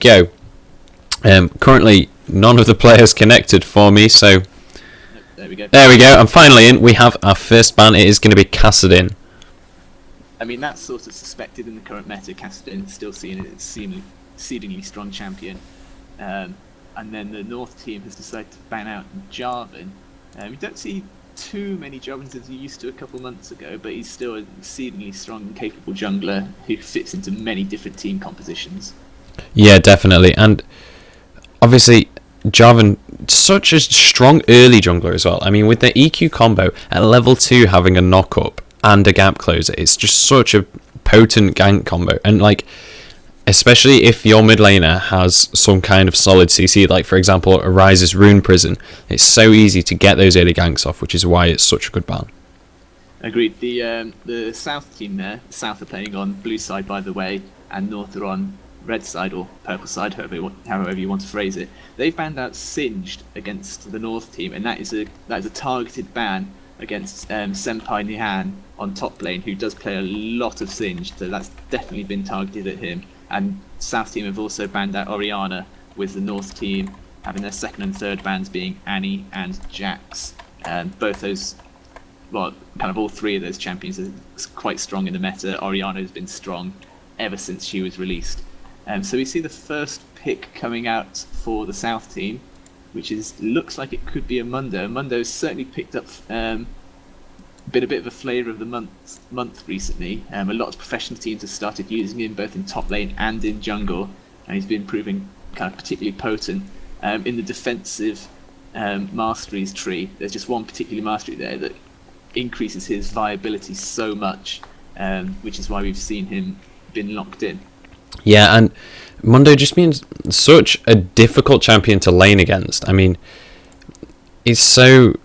go. Currently, none of the players connected for me, so There we go. there we go. I'm finally in. We have our first ban. It is going to be Kassadin. I mean, that's sort of suspected in the current meta. Kassadin is still seen as exceedingly strong champion. And then the North team has decided to ban out Jarvan. You don't see too many Jarvans as you used to a couple months ago, but he's still an exceedingly strong and capable jungler who fits into many different team compositions. Yeah, definitely. And obviously, Jarvan, such a strong early jungler as well. I mean, with the EQ combo at level 2 having a knock-up and a gap closer, it's just such a potent gank combo. And like, especially if your mid laner has some kind of solid CC, like for example Arise's Rune Prison, it's so easy to get those early ganks off, which is why it's such a good ban. Agreed. The South team there, South are playing on blue side by the way, and North are on red side or purple side, however you want to phrase it. They've banned out Singed against the North team, and that is a targeted ban against Senpai Nihan on top lane, who does play a lot of Singed, so that's definitely been targeted at him. And South team have also banned out Orianna, with the North team having their second and third bans being Annie and Jax. Both those, well, kind of all three of those champions are quite strong in the meta. Orianna has been strong ever since she was released. So we see the first pick coming out for the South team, which looks like it could be a Mundo. Mundo's certainly picked up been a bit of a flavour of the month recently. A lot of professional teams have started using him both in top lane and in jungle, and he's been proving kind of particularly potent. In the defensive masteries tree, there's just one particular mastery there that increases his viability so much, which is why we've seen him been locked in. Yeah, and Mundo just means such a difficult champion to lane against. I mean, it's so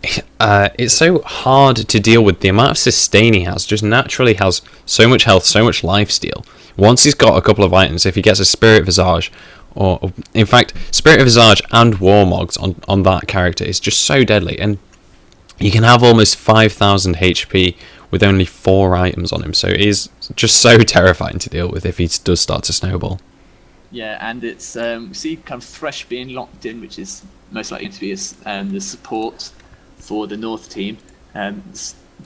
hard to deal with. The amount of sustain he has, just naturally has so much health, so much lifesteal. Once he's got a couple of items, if he gets a Spirit Visage, or in fact Spirit Visage and Warmogs on that character, is just so deadly, and you can have almost 5,000 HP with only 4 items on him, so it is just so terrifying to deal with if he does start to snowball. Yeah, and it's we see kind of Thresh being locked in, which is most likely to be the support for the North team.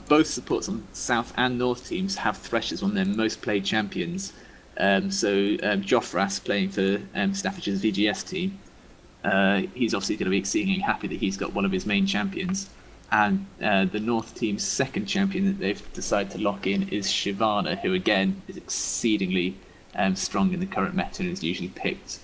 Both supports on South and North teams have Thresh as one of their most played champions. So Joffras playing for Staffordshires VGS team, he's obviously going to be exceedingly happy that he's got one of his main champions. And the North team's second champion that they've decided to lock in is Shyvana, who again is exceedingly strong in the current meta and is usually picked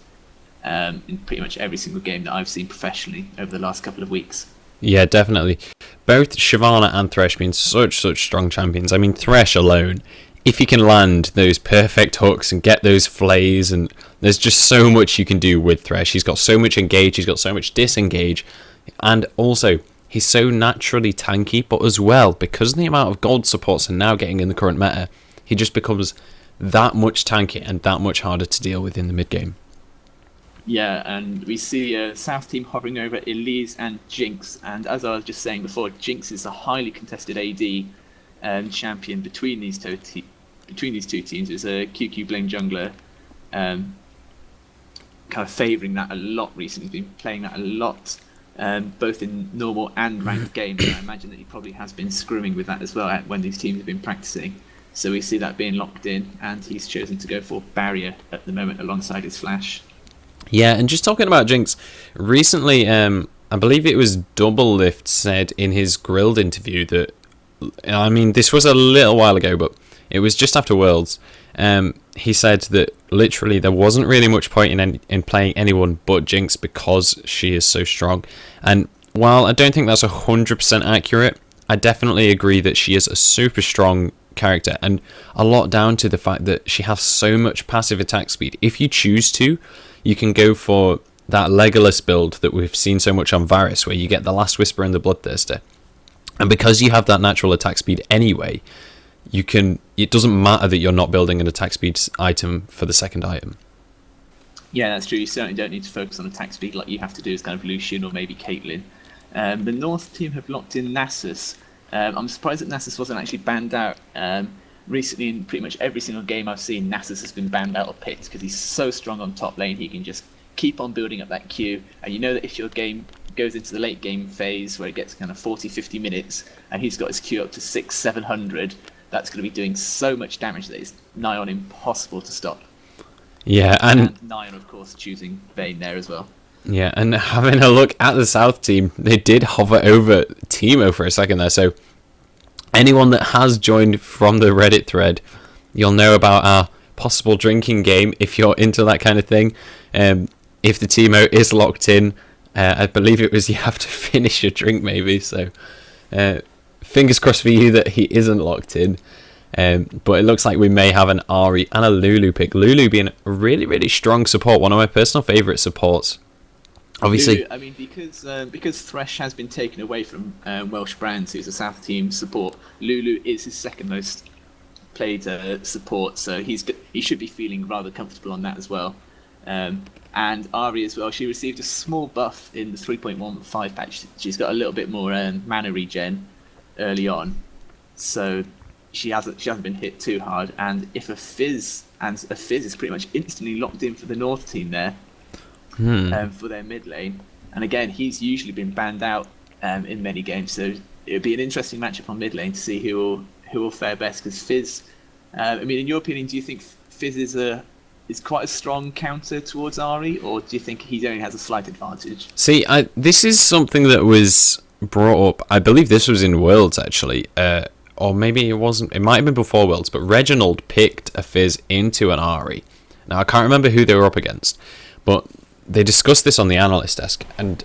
in pretty much every single game that I've seen professionally over the last couple of weeks. Yeah, definitely. Both Shyvana and Thresh being such strong champions. I mean, Thresh alone, if you can land those perfect hooks and get those flays, and there's just so much you can do with Thresh. He's got so much engage, he's got so much disengage, and also he's so naturally tanky, but as well, because of the amount of gold supports are now getting in the current meta, he just becomes that much tanky and that much harder to deal with in the mid game. Yeah, and we see South team hovering over Elise and Jinx, and as I was just saying before, Jinx is a highly contested AD champion between these two teams. It's a QQ Blame jungler kind of favouring that a lot recently. He's been playing that a lot, both in normal and ranked games, and I imagine that he probably has been screwing with that as well when these teams have been practicing. So we see that being locked in, and he's chosen to go for Barrier at the moment alongside his Flash. Yeah, and just talking about Jinx, recently, I believe it was Double Lift said in his Grilled interview that, I mean, this was a little while ago, but it was just after Worlds. He said that literally there wasn't really much point in playing anyone but Jinx because she is so strong. And while I don't think that's 100% accurate, I definitely agree that she is a super strong character, and a lot down to the fact that she has so much passive attack speed. If you choose to, you can go for that Legolas build that we've seen so much on Varys, where you get the Last Whisper and the Bloodthirster. And because you have that natural attack speed anyway, it doesn't matter that you're not building an attack speed item for the second item. Yeah, that's true. You certainly don't need to focus on attack speed like you have to do as kind of Lucian or maybe Caitlyn. The North team have locked in Nasus. I'm surprised that Nasus wasn't actually banned out. recently in pretty much every single game I've seen, Nasus has been banned out of pits because he's so strong on top lane. He can just keep on building up that queue, and you know that if your game goes into the late game phase where it gets kind of 40-50 minutes and he's got his queue up to 600-700, that's going to be doing so much damage that it's nigh on impossible to stop. Yeah, and nigh on, of course, choosing Vayne there as well. Yeah, and having a look at the South team, they did hover over Teemo for a second there. So anyone that has joined from the Reddit thread, you'll know about our possible drinking game if you're into that kind of thing. If the Teemo is locked in, I believe it was you have to finish your drink maybe. So fingers crossed for you that he isn't locked in. But it looks like we may have an Ahri and a Lulu pick. Lulu being a really, really strong support, one of my personal favourite supports. Obviously, Lulu, I mean, because Thresh has been taken away from Welsh Brands, who's a South team support, Lulu is his second most played support, so he should be feeling rather comfortable on that as well. And Ahri as well, she received a small buff in the 3.15 patch. She's got a little bit more mana regen early on, so she hasn't been hit too hard. And if a Fizz is pretty much instantly locked in for the North team there. For their mid lane, and again he's usually been banned out in many games, so it would be an interesting matchup on mid lane to see who will fare best. Because Fizz, I mean, in your opinion, do you think Fizz is quite a strong counter towards Ahri, or do you think he only has a slight advantage? See, this is something that was brought up. I believe this was in Worlds actually, or maybe it wasn't. It might have been before Worlds, but Reginald picked a Fizz into an Ahri. Now I can't remember who they were up against, but they discussed this on the analyst desk, and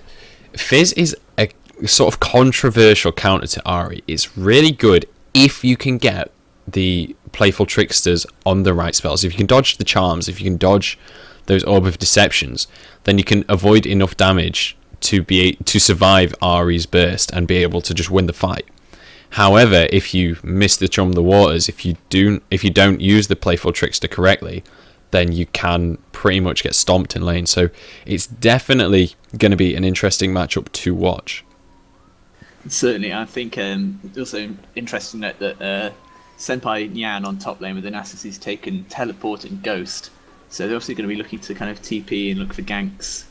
Fizz is a sort of controversial counter to Ahri. It's really good if you can get the playful tricksters on the right spells. If you can dodge the charms, if you can dodge those orb of deceptions, then you can avoid enough damage to survive Ahri's burst and be able to just win the fight. However, if you miss the Chum the Waters, if you don't use the playful trickster correctly, then you can pretty much get stomped in lane. So it's definitely going to be an interesting matchup to watch. Certainly, I think also interesting that Senpai Nyan on top lane with the Nasus is taken Teleport and Ghost. So they're obviously going to be looking to kind of TP and look for ganks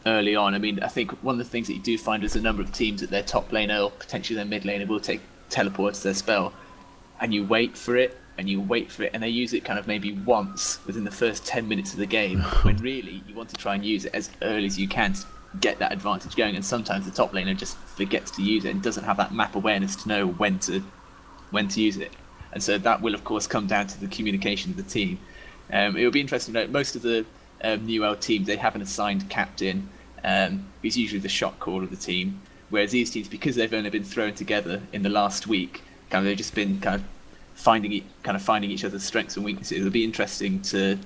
early on. I mean, I think one of the things that you do find is a number of teams at their top laner or potentially their mid laner will take Teleport as their spell, and you wait for it, and they use it kind of maybe once within the first 10 minutes of the game, when really you want to try and use it as early as you can to get that advantage going. And sometimes the top laner just forgets to use it and doesn't have that map awareness to know when to use it. And so that will, of course, come down to the communication of the team. It will be interesting to note most of the NUEL teams, they have an assigned captain who's usually the shot caller of the team, whereas these teams, because they've only been thrown together in the last week, they've just been finding each other's strengths and weaknesses. It'll be interesting to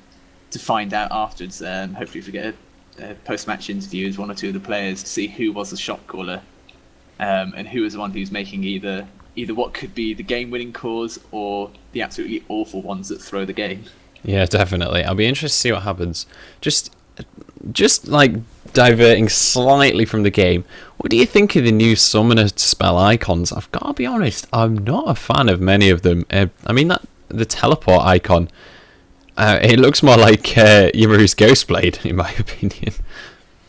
find out afterwards. Hopefully, if we get a post-match interview with one or two of the players to see who was the shot caller, and who was the one who's making either what could be the game-winning calls or the absolutely awful ones that throw the game. Yeah, definitely. I'll be interested to see what happens. Just like diverting slightly from the game, what do you think of the new summoner spell icons? I've got to be honest, I'm not a fan of many of them. I mean, the teleport icon, it looks more like Yamaru's Ghostblade, in my opinion.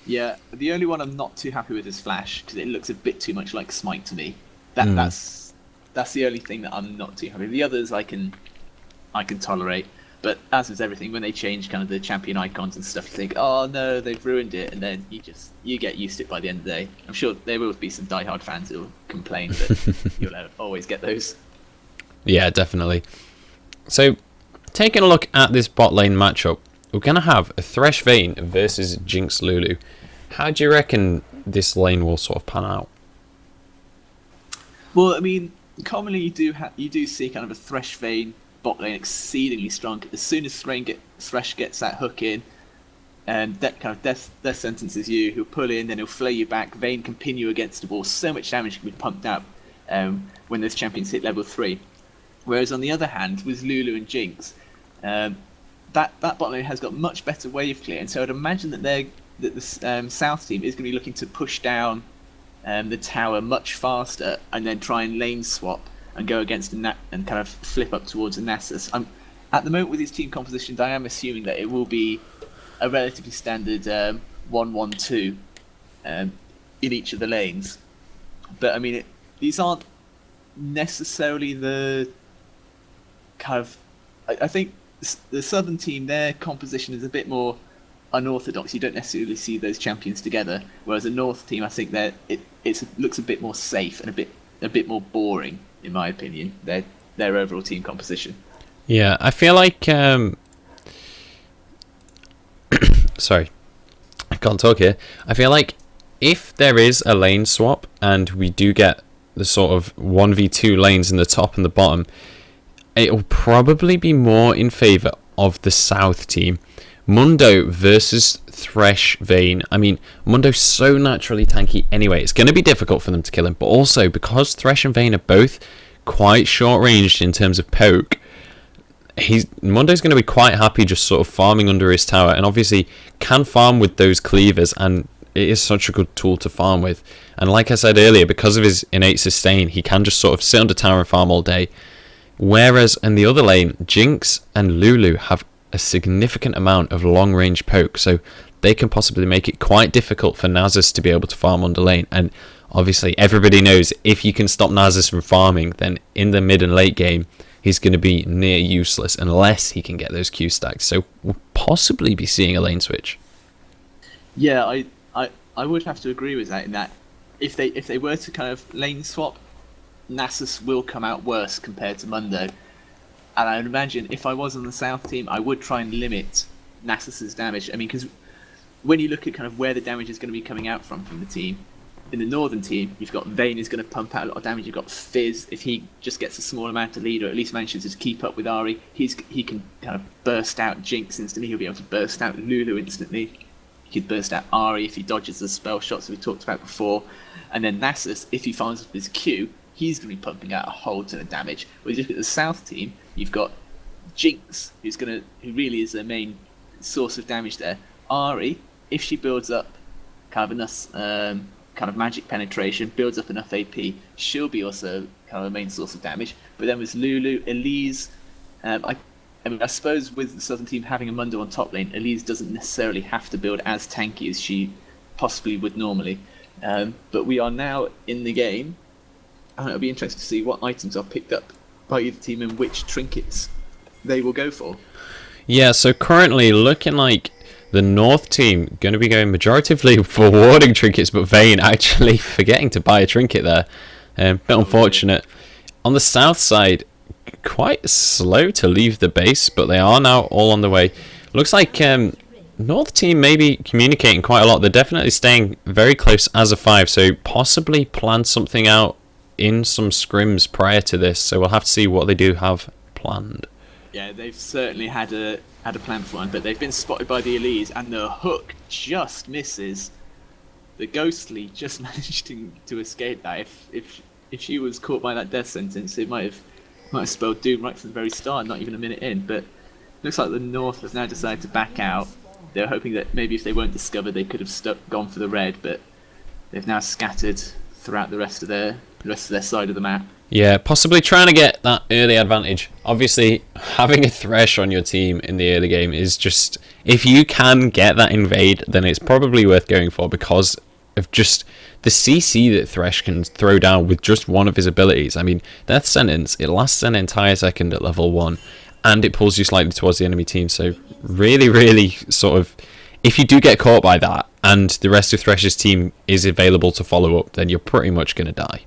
Yeah, the only one I'm not too happy with is Flash, because it looks a bit too much like Smite to me. That's the only thing that I'm not too happy with. The others I can tolerate. But as with everything, when they change kind of the champion icons and stuff, you think, oh no, they've ruined it, and then you get used to it by the end of the day. I'm sure there will be some diehard fans who will complain, but you'll always get those. Yeah, definitely. So, taking a look at this bot lane matchup, we're going to have a Thresh Vayne versus Jinx Lulu. How do you reckon this lane will sort of pan out? Well, I mean, commonly you do see kind of a Thresh Vayne bot lane exceedingly strong. As soon as Thresh gets that hook in, and that kind of death sentences you, he'll pull in, then he'll flay you back. Vayne can pin you against the wall. So much damage can be pumped out when those champions hit level 3. Whereas on the other hand, with Lulu and Jinx, that bot lane has got much better wave clear, and so I'd imagine that the South team is going to be looking to push down the tower much faster and then try and lane swap and go against and kind of flip up towards a Nasus. At the moment with his team compositions, I am assuming that it will be a relatively standard 1-1-2 in each of the lanes. But I mean, these aren't necessarily the kind of. I think the Southern team, their composition is a bit more unorthodox. You don't necessarily see those champions together. Whereas the North team, I think it looks a bit more safe and a bit more boring, in my opinion. Their overall team composition. Yeah, I feel like sorry, I can't talk here. I feel like if there is a lane swap and we do get the sort of 1v2 lanes in the top and the bottom, it will probably be more in favour of the South team. Mundo versus Thresh Vayne. I mean, Mundo's so naturally tanky anyway, it's going to be difficult for them to kill him, but also because Thresh and Vayne are both quite short ranged in terms of poke, Mundo's going to be quite happy just sort of farming under his tower, and obviously can farm with those cleavers, and it is such a good tool to farm with. And like I said earlier, because of his innate sustain, he can just sort of sit under tower and farm all day. Whereas in the other lane, Jinx and Lulu have a significant amount of long range poke, so they can possibly make it quite difficult for Nasus to be able to farm under lane. And obviously everybody knows if you can stop Nasus from farming, then in the mid and late game he's going to be near useless unless he can get those Q stacks. So we'll possibly be seeing a lane switch. Yeah, I would have to agree with that, in that if they were to kind of lane swap, Nasus will come out worse compared to Mundo. And I would imagine if I was on the South team, I would try and limit Nasus's damage. I mean, because when you look at kind of where the damage is going to be coming out from the team, in the Northern team, you've got Vayne is going to pump out a lot of damage. You've got Fizz, if he just gets a small amount of lead, or at least manages to keep up with Ahri, he can kind of burst out Jinx instantly. He'll be able to burst out Lulu instantly. He could burst out Ahri if he dodges the spell shots that we talked about before. And then Nasus, if he finds his Q, he's going to be pumping out a whole ton of damage. Whereas you look at the South team, you've got Jinx, who really is their main source of damage there. Ahri, if she builds up kind of enough kind of magic penetration, builds up enough AP, she'll be also kind of a main source of damage. But then with Lulu, Elise, I suppose with the Southern team having a Mundo on top lane, Elise doesn't necessarily have to build as tanky as she possibly would normally. But we are now in the game, and it'll be interesting to see what items are picked up by either team and which trinkets they will go for. Yeah, so currently looking like the North team going to be going majoritively for warding trinkets, but Vayne actually forgetting to buy a trinket there. Bit unfortunate. On the South side, quite slow to leave the base, but they are now all on the way. Looks like North team may be communicating quite a lot. They're definitely staying very close as a 5, so possibly plan something out in some scrims prior to this, so we'll have to see what they do have planned. Yeah, they've certainly had a plan for one, but they've been spotted by the Elise, and the hook just misses. The Ghostly just managed to escape that. If she was caught by that death sentence, it might have spelled doom right from the very start, not even a minute in. But looks like the North has now decided to back out. They were hoping that maybe if they weren't discovered, they could have gone for the red, but they've now scattered throughout the rest of their side of the map. Yeah, possibly trying to get that early advantage. Obviously, having a Thresh on your team in the early game is just... If you can get that invade, then it's probably worth going for, because of just the CC that Thresh can throw down with just one of his abilities. I mean, Death Sentence, it lasts an entire second at level 1, and it pulls you slightly towards the enemy team. So really, really sort of... If you do get caught by that, and the rest of Thresh's team is available to follow up, then you're pretty much going to die.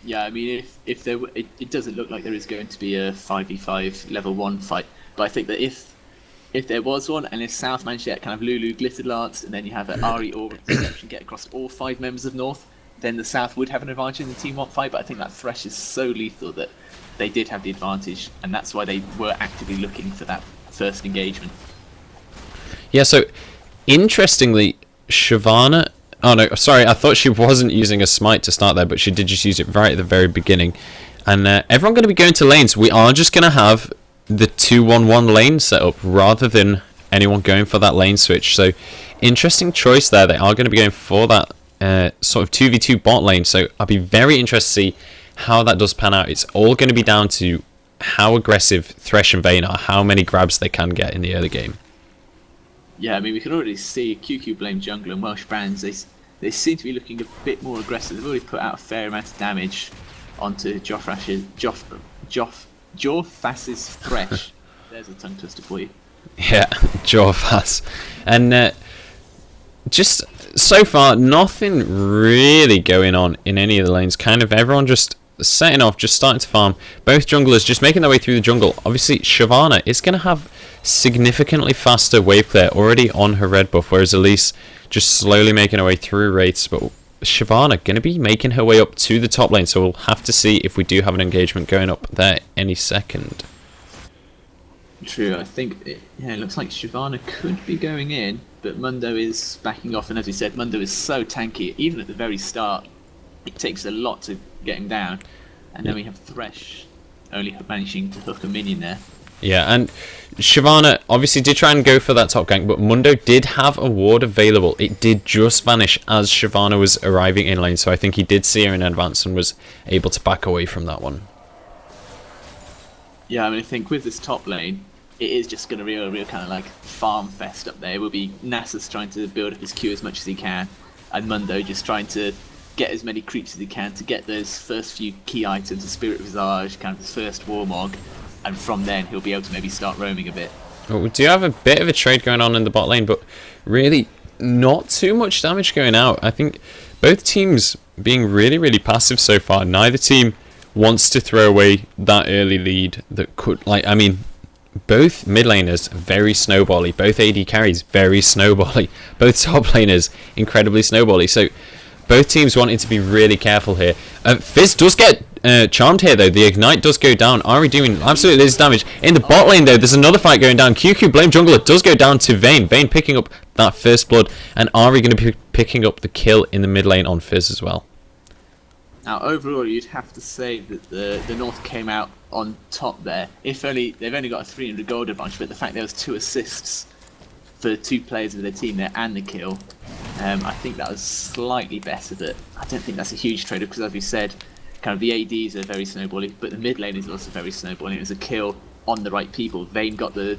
Yeah, I mean, if there, it doesn't look like there is going to be a 5v5 level 1 fight, but I think that if there was one, and if South managed to get kind of Lulu Glitter Lance, and then you have an Ahri or Deception get across all 5 members of North, then the South would have an advantage in the Team 1 fight, but I think that Thresh is so lethal that they did have the advantage, and that's why they were actively looking for that first engagement. Yeah, so interestingly, Shyvana... Oh no, sorry, I thought she wasn't using a smite to start there, but she did just use it right at the very beginning. And everyone going to be going to lanes. We are just going to have the 2-1-1 lane set up rather than anyone going for that lane switch. So, interesting choice there. They are going to be going for that sort of 2v2 bot lane. So, I'll be very interested to see how that does pan out, it's all going to be down to how aggressive Thresh and Vayne are, how many grabs they can get in the early game. Yeah, I mean, we can already see QQ Blame Jungle and Welsh Brands. They seem to be looking a bit more aggressive. They've already put out a fair amount of damage onto Joffas's Thresh. There's a tongue twister for you. Yeah, Joffas. And just so far, nothing really going on in any of the lanes. Kind of everyone just setting off, just starting to farm. Both junglers just making their way through the jungle. Obviously, Shyvana is going to have significantly faster wave clear already on her red buff, whereas Elise just slowly making her way through wraiths. But Shyvana going to be making her way up to the top lane, so we'll have to see if we do have an engagement going up there any second. True, I think it looks like Shyvana could be going in, but Mundo is backing off, and as we said, Mundo is so tanky. Even at the very start, it takes a lot to get him down, and then we have Thresh only managing to hook a minion there. Yeah, and Shyvana obviously did try and go for that top gank, but Mundo did have a ward available. It did just vanish as Shyvana was arriving in lane, so I think he did see her in advance and was able to back away from that one. Yeah, I mean, I think with this top lane, it is just going to be a real kind of like farm fest up there. It will be Nasus trying to build up his Q as much as he can, and Mundo just trying to get as many creeps as he can to get those first few key items, the Spirit Visage, kind of his first Warmog, and from then he'll be able to maybe start roaming a bit. Well, we do have a bit of a trade going on in the bot lane, but really not too much damage going out. I think both teams being really, really passive so far. Neither team wants to throw away that early lead that could, like, I mean, both mid laners very snowbally, both AD carries very snowbally, both top laners incredibly snowbally. So both teams wanting to be really careful here. Fizz does get charmed here though. The ignite does go down. Ahri doing absolutely loads of damage. In the bot lane though, there's another fight going down. QQ Blame Jungler does go down to Vayne. Vayne picking up that first blood, and Ahri going to be picking up the kill in the mid lane on Fizz as well. Now overall, you'd have to say that the North came out on top there. If only they've only got a 300 gold advantage, but the fact there was 2 assists for 2 players of their team there and the kill, I think that was slightly better. But I don't think that's a huge trade-off because, as we said, kind of the ADs are very snowbally, but the mid lane is also very snowballing. It was a kill on the right people. Vayne got the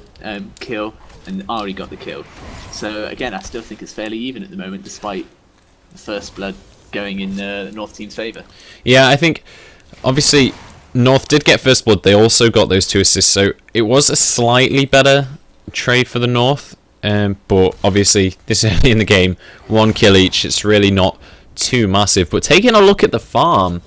kill and Ahri got the kill. So again, I still think it's fairly even at the moment, despite the first blood going in the North team's favour. Yeah, I think obviously North did get first blood. They also got those 2 assists, so it was a slightly better trade for the North. But obviously this early in the game, 1 kill each, it's really not too massive. But taking a look at the farm,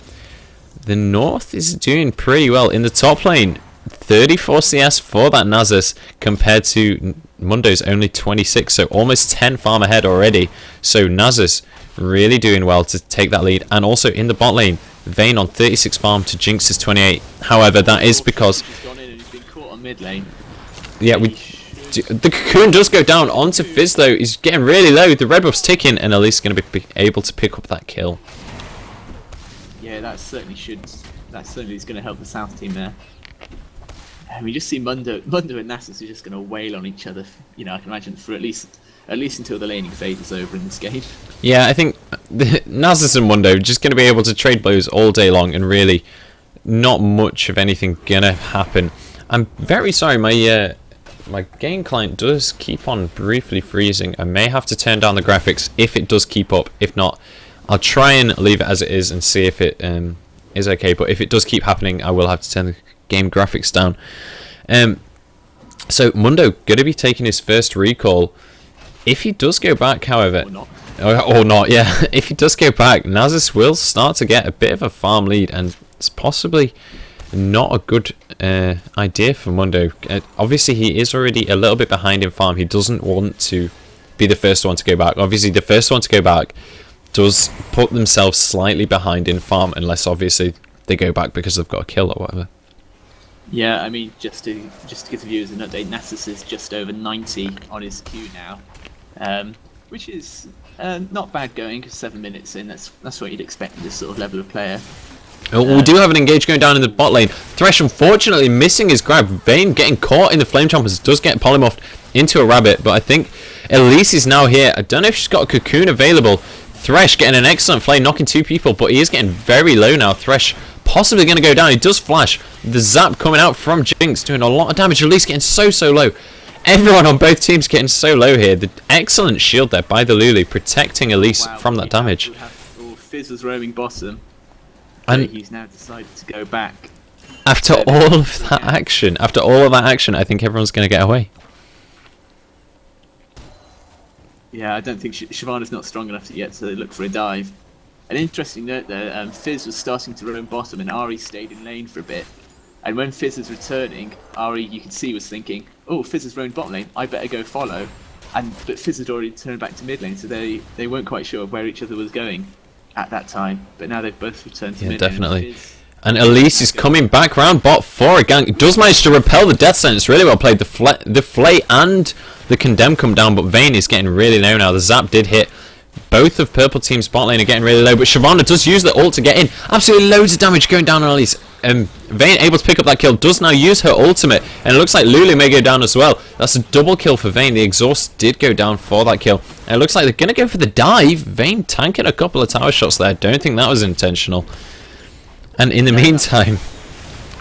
the North is doing pretty well. In the top lane, 34 CS for that Nasus compared to Mundo's only 26, so almost 10 farm ahead already. So Nasus really doing well to take that lead. And also in the bot lane, Vayne on 36 farm to Jinx's 28. However, that is because he's gone in and he's been caught on mid lane. Yeah, the cocoon does go down onto Fizz though. He's getting really low. The red buff's ticking, and Elise is going to be able to pick up that kill. Yeah, that certainly is going to help the South team there. And we just see Mundo and Nasus are just going to wail on each other. You know, I can imagine for at least until the laning phase is over in this game. Yeah, I think Nasus and Mundo are just going to be able to trade blows all day long, and really not much of anything going to happen. I'm very sorry, my game client does keep on briefly freezing. I may have to turn down the graphics if it does keep up. If not, I'll try and leave it as it is and see if it is okay. But if it does keep happening, I will have to turn the game graphics down. So Mundo going to be taking his first recall. If he does go back, however, or not, yeah. If he does go back, Nasus will start to get a bit of a farm lead, and it's possibly not a good idea for Mundo. Obviously, he is already a little bit behind in farm. He doesn't want to be the first one to go back. Obviously, the first one to go back does put themselves slightly behind in farm, unless obviously they go back because they've got a kill or whatever. Yeah, I mean, just to give the viewers an update, Nasus is just over 90 on his Q now, which is not bad going, because 7 minutes in, that's what you'd expect with this sort of level of player. We do have an engage going down in the bot lane. Thresh unfortunately missing his grab. Vayne getting caught in the flame chompers, does get polymorphed into a rabbit, but I think Elise is now here. I don't know if she's got a cocoon available. Thresh getting an excellent flame, knocking 2 people, but he is getting very low now. Thresh possibly going to go down. He does flash. The zap coming out from Jinx, doing a lot of damage. Elise getting so low. Everyone on both teams getting so low here. The excellent shield there by the Lulu, protecting Elise from that damage. Fizz was roaming bottom, and he's now decided to go back. After all of that action, I think everyone's going to get away. Yeah, I don't think Shyvana's not strong enough yet to look for a dive. An interesting note there, Fizz was starting to roam bottom and Ari stayed in lane for a bit. And when Fizz was returning, Ari, you could see, was thinking, oh, Fizz has roamed bot lane, I better go follow. But Fizz had already turned back to mid lane, so they weren't quite sure where each other was going at that time. But now they've both returned to mid lane. Definitely. And Elise is coming back round bot for a gank. Does manage to repel the death sentence. Really well played. The Flay and the Condemn come down, but Vayne is getting really low now. The zap did hit. Both of purple team's bot lane are getting really low, but Shyvana does use the ult to get in. Absolutely loads of damage going down on Elise. Vayne able to pick up that kill, does now use her ultimate, and it looks like Lulu may go down as well. That's a double kill for Vayne. The exhaust did go down for that kill. And it looks like they're going to go for the dive. Vayne tanking a couple of tower shots there. Don't think that was intentional. And in the meantime,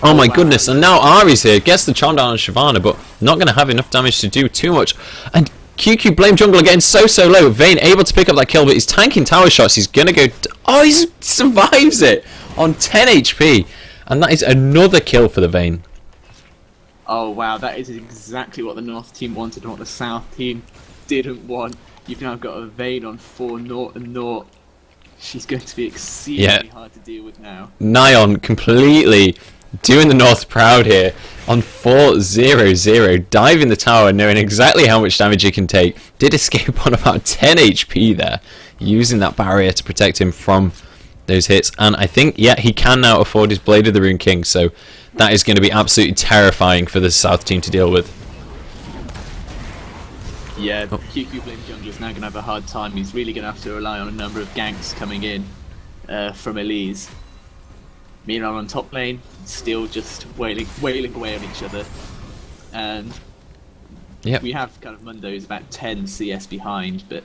oh my goodness, and now Ari's here, gets the charm down on Shyvana, but not going to have enough damage to do too much. And QQ Blame Jungle again so low. Vayne able to pick up that kill, but he's tanking tower shots. He's going to go... Oh, he survives it on 10 HP. And that is another kill for the Vayne. Oh wow, that is exactly what the North team wanted and what the South team didn't want. You've now got a Vayne on 4-0 and 0. She's going to be exceedingly hard to deal with now. Nyon completely doing the North proud here on 4-0-0, diving the tower, knowing exactly how much damage he can take. Did escape on about 10 HP there, using that barrier to protect him from those hits. And I think, yeah, he can now afford his Blade of the Rune King, so that is going to be absolutely terrifying for the South team to deal with. Yeah, QQ Blame Jungle is now going to have a hard time. He's really going to have to rely on a number of ganks coming in from Elise. Miran on top lane, still just wailing away on each other. And we have kind of Mundo who's about 10 CS behind, but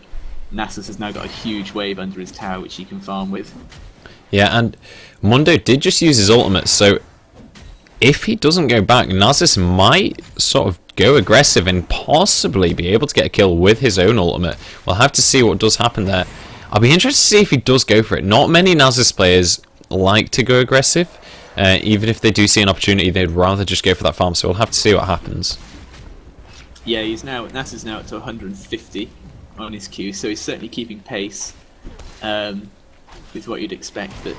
Nasus has now got a huge wave under his tower which he can farm with. Yeah, and Mundo did just use his ultimate, so if he doesn't go back, Nasus might sort of go aggressive and possibly be able to get a kill with his own ultimate. We'll have to see what does happen there. I'll be interested to see if he does go for it. Not many Nasus players like to go aggressive. Even if they do see an opportunity, they'd rather just go for that farm, so we'll have to see what happens. Yeah, Nasus is now up to 150 on his queue, so he's certainly keeping pace with what you'd expect. But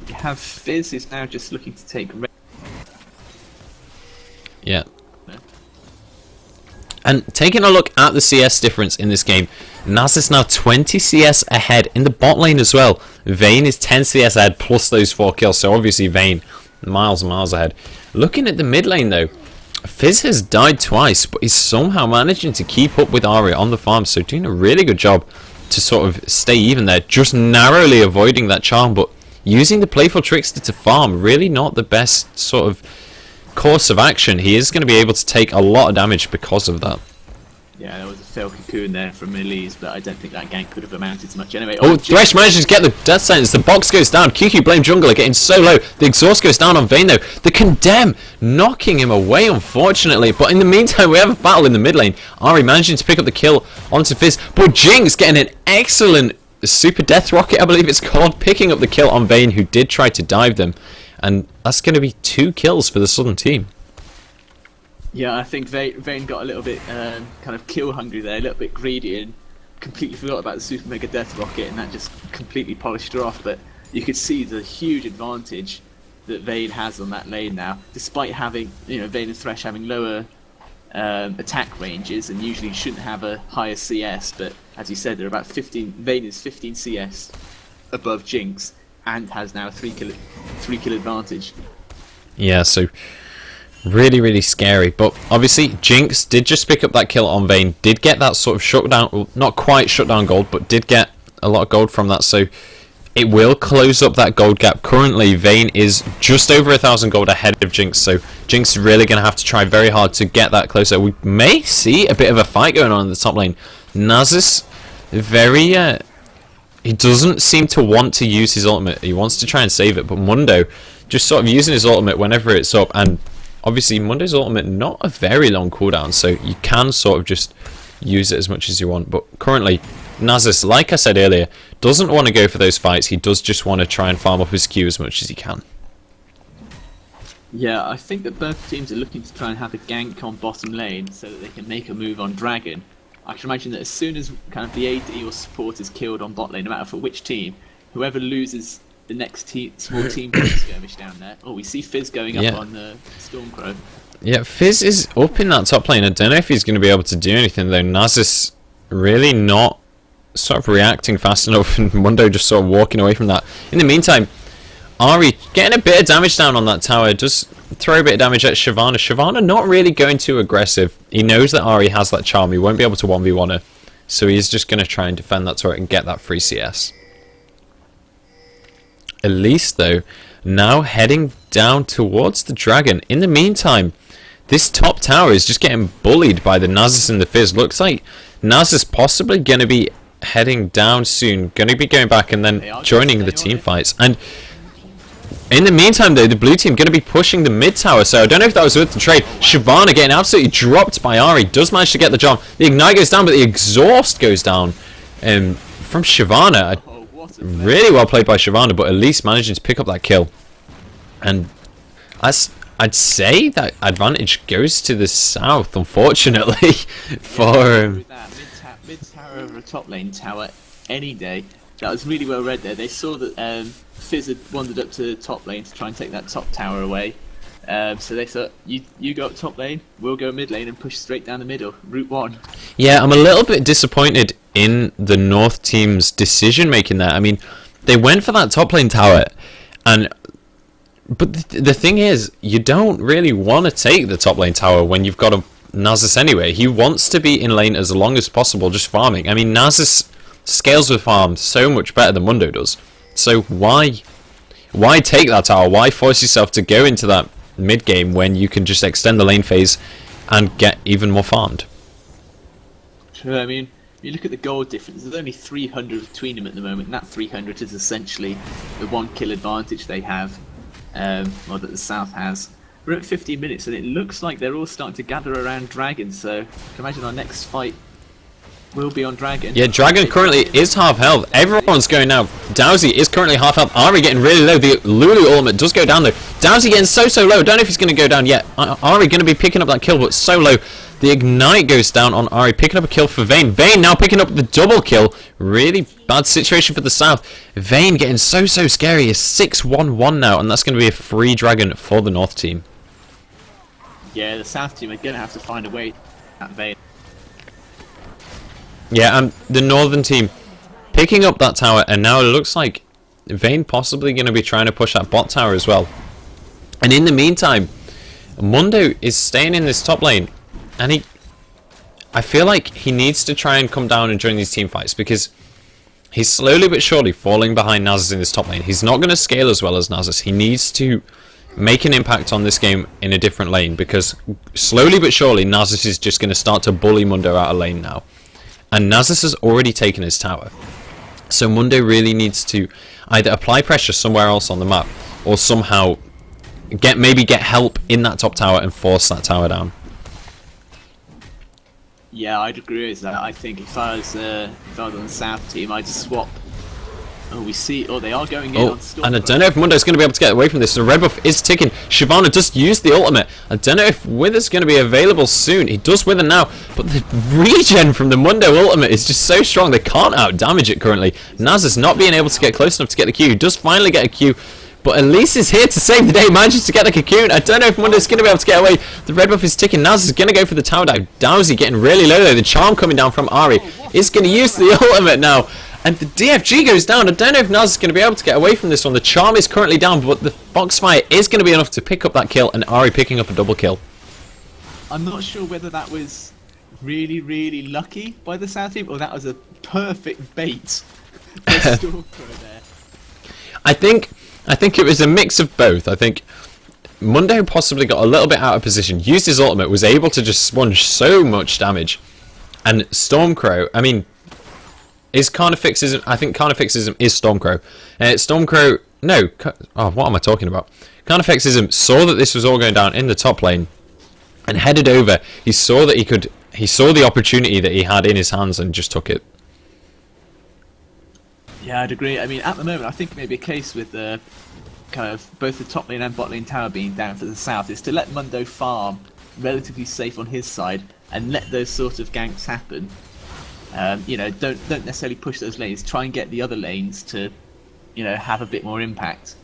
you have Fizz is now just looking to take red. Yeah. And taking a look at the CS difference in this game, Nasus is now 20 CS ahead in the bot lane as well. Vayne is 10 CS ahead plus those 4 kills, so obviously Vayne miles and miles ahead. Looking at the mid lane though, Fizz has died twice, but he's somehow managing to keep up with Ari on the farm, so doing a really good job to sort of stay even there, just narrowly avoiding that charm, but using the playful trickster to farm, really not the best sort of course of action. He is going to be able to take a lot of damage because of that. Yeah, there was a failed cocoon there from Elise, but I don't think that gank could have amounted to much anyway. Oh, Thresh manages to get the death sentence. The box goes down. QQ Blame Jungle are getting so low. The exhaust goes down on Vayne though. The Condemn knocking him away, unfortunately. But in the meantime, we have a battle in the mid lane. Ari managing to pick up the kill onto Fizz. But Jinx getting an excellent super death rocket, I believe it's called, picking up the kill on Vayne, who did try to dive them. And that's going to be 2 kills for the Southern team. Yeah, I think Vayne got a little bit kind of kill hungry there, a little bit greedy, and completely forgot about the Super Mega Death Rocket, and that just completely polished her off. But you could see the huge advantage that Vayne has on that lane now, despite having, Vayne and Thresh having lower attack ranges, and usually shouldn't have a higher CS. But as you said, they're about 15. Vayne is 15 CS above Jinx, and has now a 3 kill advantage. Yeah, so really, really scary. But obviously, Jinx did just pick up that kill on Vayne, did get that sort of shutdown, well, not quite shutdown gold, but did get a lot of gold from that. So it will close up that gold gap. Currently, Vayne is just over 1,000 gold ahead of Jinx, so Jinx is really going to have to try very hard to get that closer. We may see a bit of a fight going on in the top lane. Nasus, very he doesn't seem to want to use his ultimate. He wants to try and save it, but Mundo just sort of using his ultimate whenever it's up, and obviously Mundo's ultimate not a very long cooldown, so you can sort of just use it as much as you want. But currently Nasus, like I said earlier, doesn't want to go for those fights. He does just want to try and farm up his Q as much as he can. Yeah, I think that both teams are looking to try and have a gank on bottom lane so that they can make a move on Dragon. I can imagine that as soon as kind of the AD or support is killed on bot lane, no matter for which team, whoever loses the next small team skirmish down there. Oh, we see Fizz going up on the Stormcrow. Yeah, Fizz is up in that top lane. I don't know if he's going to be able to do anything though. Nasus really not sort of reacting fast enough, and Mundo just sort of walking away from that. In the meantime, Ahri getting a bit of damage down on that tower, just throw a bit of damage at Shyvana. Shyvana not really going too aggressive. He knows that Ahri has that charm. He won't be able to 1v1 her, so he's just going to try and defend that turret and get that free CS. Elise, though, now heading down towards the Dragon. In the meantime, this top tower is just getting bullied by the Nasus and the Fizz. Looks like Nasus possibly going to be heading down soon, going to be going back and then joining the team fights. And in the meantime, though, the blue team going to be pushing the mid tower, so I don't know if that was worth the trade. Shyvana getting absolutely dropped by Ahri, does manage to get the job. The Ignite goes down, but the Exhaust goes down from Shyvana. Really well played by Shyvana, but at least managing to pick up that kill. And I'd say that advantage goes to the south, unfortunately, for mid tower over a top lane tower any day. That was really well read there. They saw that Fizz had wandered up to the top lane to try and take that top tower away. So they thought, you go up top lane, we'll go mid lane and push straight down the middle, route 1. Yeah, I'm a little bit disappointed in the North team's decision making there. I mean, they went for that top lane tower, but the thing is, you don't really want to take the top lane tower when you've got a Nasus anyway. He wants to be in lane as long as possible, just farming. I mean, Nasus scales with farm so much better than Mundo does. So why take that tower? Why force yourself to go into that mid game when you can just extend the lane phase and get even more farmed? True. I mean, you look at the gold difference. There's only 300 between them at the moment, and that 300 is essentially the 1 kill advantage they have, or that the South has. We're at 15 minutes, and it looks like they're all starting to gather around Dragon. So, I can imagine our next fight will be on Dragon. Yeah, Dragon currently is half health. Everyone's going now. Dowsy is currently half health. Ahri getting really low. The Lulu ultimate does go down though. Dowsy getting so low. Don't know if he's going to go down yet. Ahri going to be picking up that kill, but so low. The Ignite goes down on Ahri, picking up a kill for Vayne. Vayne now picking up the double kill. Really bad situation for the South. Vayne getting so scary. Is 6-1-1 now, and that's going to be a free Dragon for the North team. Yeah, the South team are going to have to find a way at Vayne. Yeah, and the Northern team picking up that tower, and now it looks like Vayne possibly going to be trying to push that bot tower as well. And in the meantime, Mundo is staying in this top lane, and I feel like he needs to try and come down and join these team fights, because he's slowly but surely falling behind Nasus in this top lane. He's not going to scale as well as Nasus. He needs to make an impact on this game in a different lane, because slowly but surely Nasus is just going to start to bully Mundo out of lane now. And Nasus has already taken his tower. So Mundo really needs to either apply pressure somewhere else on the map, or somehow maybe get help in that top tower and force that tower down. Yeah, I'd agree with that. I think if I was on the South team, I'd swap. Oh, we see. Oh, they are going in on Storm. And I don't know if Mundo's going to be able to get away from this. The red buff is ticking. Shyvana just used the ultimate. I don't know if Wither's going to be available soon. He does Wither now, but the regen from the Mundo ultimate is just so strong. They can't out-damage it currently. Nasus not being able to get close enough to get the Q. He does finally get a Q, but Elise is here to save the day. Manages to get the cocoon. I don't know if Mundo's going to be able to get away. The red buff is ticking. Nasus is going to go for the tower dive. Dowsy getting really low though. The charm coming down from Ahri is going to use the ultimate now. And the DFG goes down. I don't know if Nasus is going to be able to get away from this one. The charm is currently down, but the Foxfire is going to be enough to pick up that kill, and Ahri picking up a double kill. I'm not sure whether that was really lucky by the South team, or that was a perfect bait by Stormcrow there. I think it was a mix of both. I think Mundo possibly got a little bit out of position, used his ultimate, was able to just sponge so much damage. And Stormcrow, I mean, is Carnifexism. I think Carnifexism is Stormcrow. Stormcrow. No. What am I talking about? Carnifexism saw that this was all going down in the top lane, and headed over. He saw that he could. He saw the opportunity that he had in his hands and just took it. Yeah, I'd agree. I mean, at the moment, I think maybe a case with kind of both the top lane and bot lane tower being down for the south is to let Mundo farm relatively safe on his side and let those sort of ganks happen. Don't necessarily push those lanes. Try and get the other lanes to, have a bit more impact.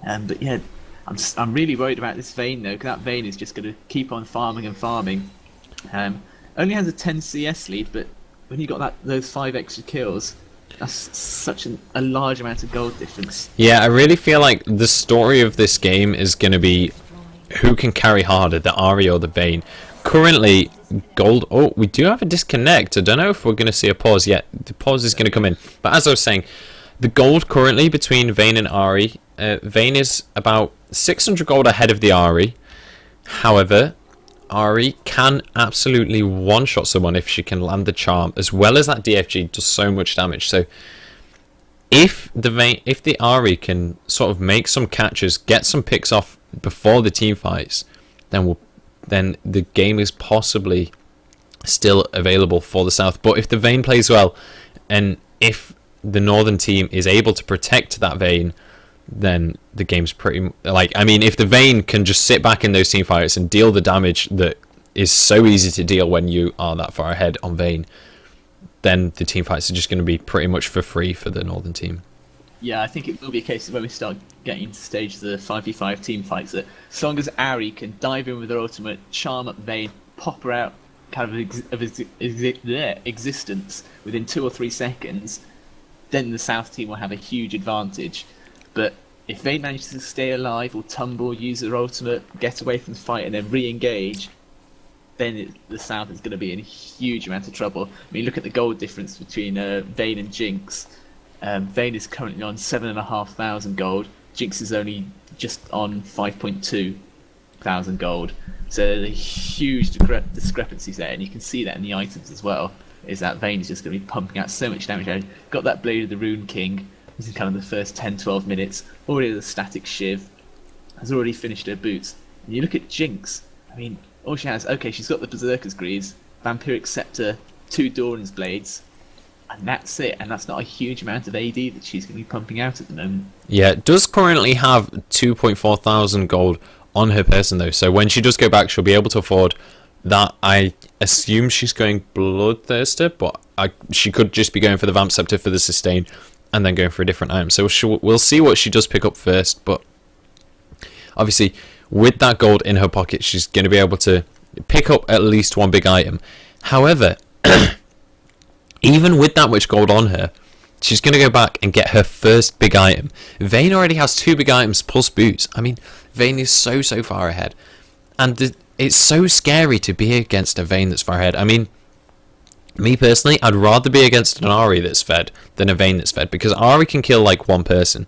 But yeah, I'm really worried about this Vayne though, because that Vayne is just going to keep on farming and farming. Only has a 10 CS lead, but when you got those 5 extra kills, that's such a large amount of gold difference. Yeah, I really feel like the story of this game is going to be who can carry harder, the Ahri or the Vayne. Currently, gold... Oh, we do have a disconnect. I don't know if we're going to see a pause yet. The pause is going to come in. But as I was saying, the gold currently between Vayne and Ahri, Vayne is about 600 gold ahead of the Ahri. However, Ahri can absolutely one-shot someone if she can land the charm, as well as that DFG does so much damage. So if the Ahri can sort of make some catches, get some picks off before the team fights, then the game is possibly still available for the South. But if the Vayne plays well, and if the Northern team is able to protect that Vayne, then the game's pretty... if the Vayne can just sit back in those team fights and deal the damage that is so easy to deal when you are that far ahead on Vayne, then the team fights are just going to be pretty much for free for the Northern team. Yeah, I think it will be a case of when we start getting to stage the 5v5 team fights, that as long as Ahri can dive in with her ultimate, charm up Vayne, pop her out kind of existence within 2 or 3 seconds, then the South team will have a huge advantage. But if Vayne manages to stay alive or tumble, use their ultimate, get away from the fight and then re-engage, then the South is going to be in a huge amount of trouble. I mean, look at the gold difference between Vayne and Jinx. Vayne is currently on 7,500 gold. Jinx is only just on 5.2 thousand gold. So there's a huge discrepancies there, and you can see that in the items as well. Is that Vayne is just going to be pumping out so much damage. Got that Blade of the Rune King. This is kind of the first 10-12 minutes. Already has a static Shiv. Has already finished her boots. And you look at Jinx. I mean, all she has... Okay, she's got the Berserker's Greaves, Vampiric Scepter, 2 Doran's Blades, and that's it. And that's not a huge amount of AD that she's going to be pumping out at the moment. Yeah, it does currently have 2.4 thousand gold on her person, though. So when she does go back, she'll be able to afford that. I assume she's going Bloodthirster, but she could just be going for the Vamp Scepter for the sustain, and then going for a different item. So we'll see what she does pick up first, but obviously with that gold in her pocket, she's going to be able to pick up at least one big item. However, even with that much gold on her, she's going to go back and get her first big item. Vayne already has 2 big items plus boots. I mean, Vayne is so far ahead. And it's so scary to be against a Vayne that's far ahead. I mean, me personally, I'd rather be against an Ahri that's fed than a Vayne that's fed, because Ahri can kill like one person.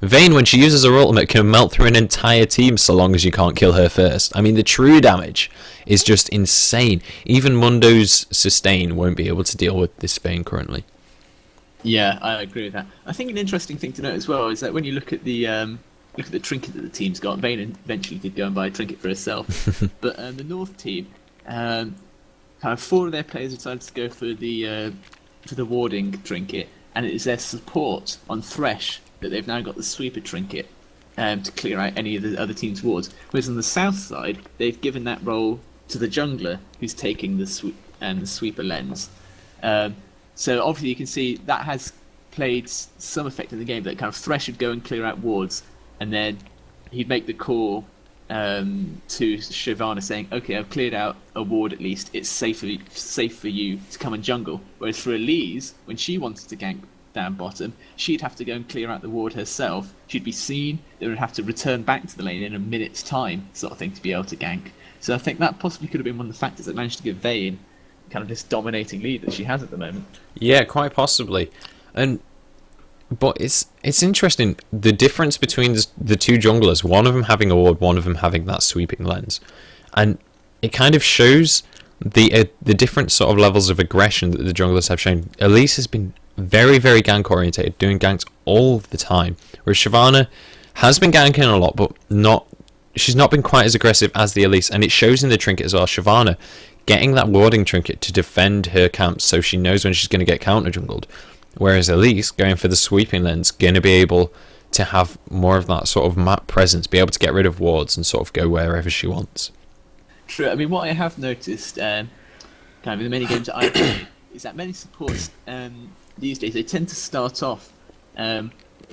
Vayne, when she uses her ultimate, can melt through an entire team so long as you can't kill her first. I mean, the true damage is just insane. Even Mundo's sustain won't be able to deal with this Vayne currently. Yeah, I agree with that. I think an interesting thing to note as well is that when you look at the trinket that the team's got, Vayne eventually did go and buy a trinket for herself, but the North team, kind of 4 of their players decided to go for the warding trinket, and it is their support on Thresh that they've now got the sweeper trinket to clear out any of the other team's wards. Whereas on the south side, they've given that role to the jungler, who's taking the sweeper lens. So obviously you can see that has played some effect in the game, that kind of Thresh would go and clear out wards, and then he'd make the call to Shyvana saying, okay, I've cleared out a ward at least, it's safe for you to come and jungle. Whereas for Elise, when she wanted to gank down bottom, she'd have to go and clear out the ward herself. She'd be seen, they would have to return back to the lane in a minute's time, sort of thing, to be able to gank. So I think that possibly could have been one of the factors that managed to give Vayne kind of this dominating lead that she has at the moment. Yeah, quite possibly. But it's interesting, the difference between the 2 junglers, one of them having a ward, one of them having that sweeping lens, and it kind of shows the different sort of levels of aggression that the junglers have shown. Elise has been very, very gank orientated, doing ganks all the time. Whereas Shyvana has been ganking a lot, but she's not been quite as aggressive as the Elise, and it shows in the trinket as well. Shyvana getting that warding trinket to defend her camps so she knows when she's going to get counter jungled. Whereas Elise, going for the sweeping lens, going to be able to have more of that sort of map presence, be able to get rid of wards and sort of go wherever she wants. True. I mean, what I have noticed, kind of in the many games that I play, is that many supports these days, they tend to start off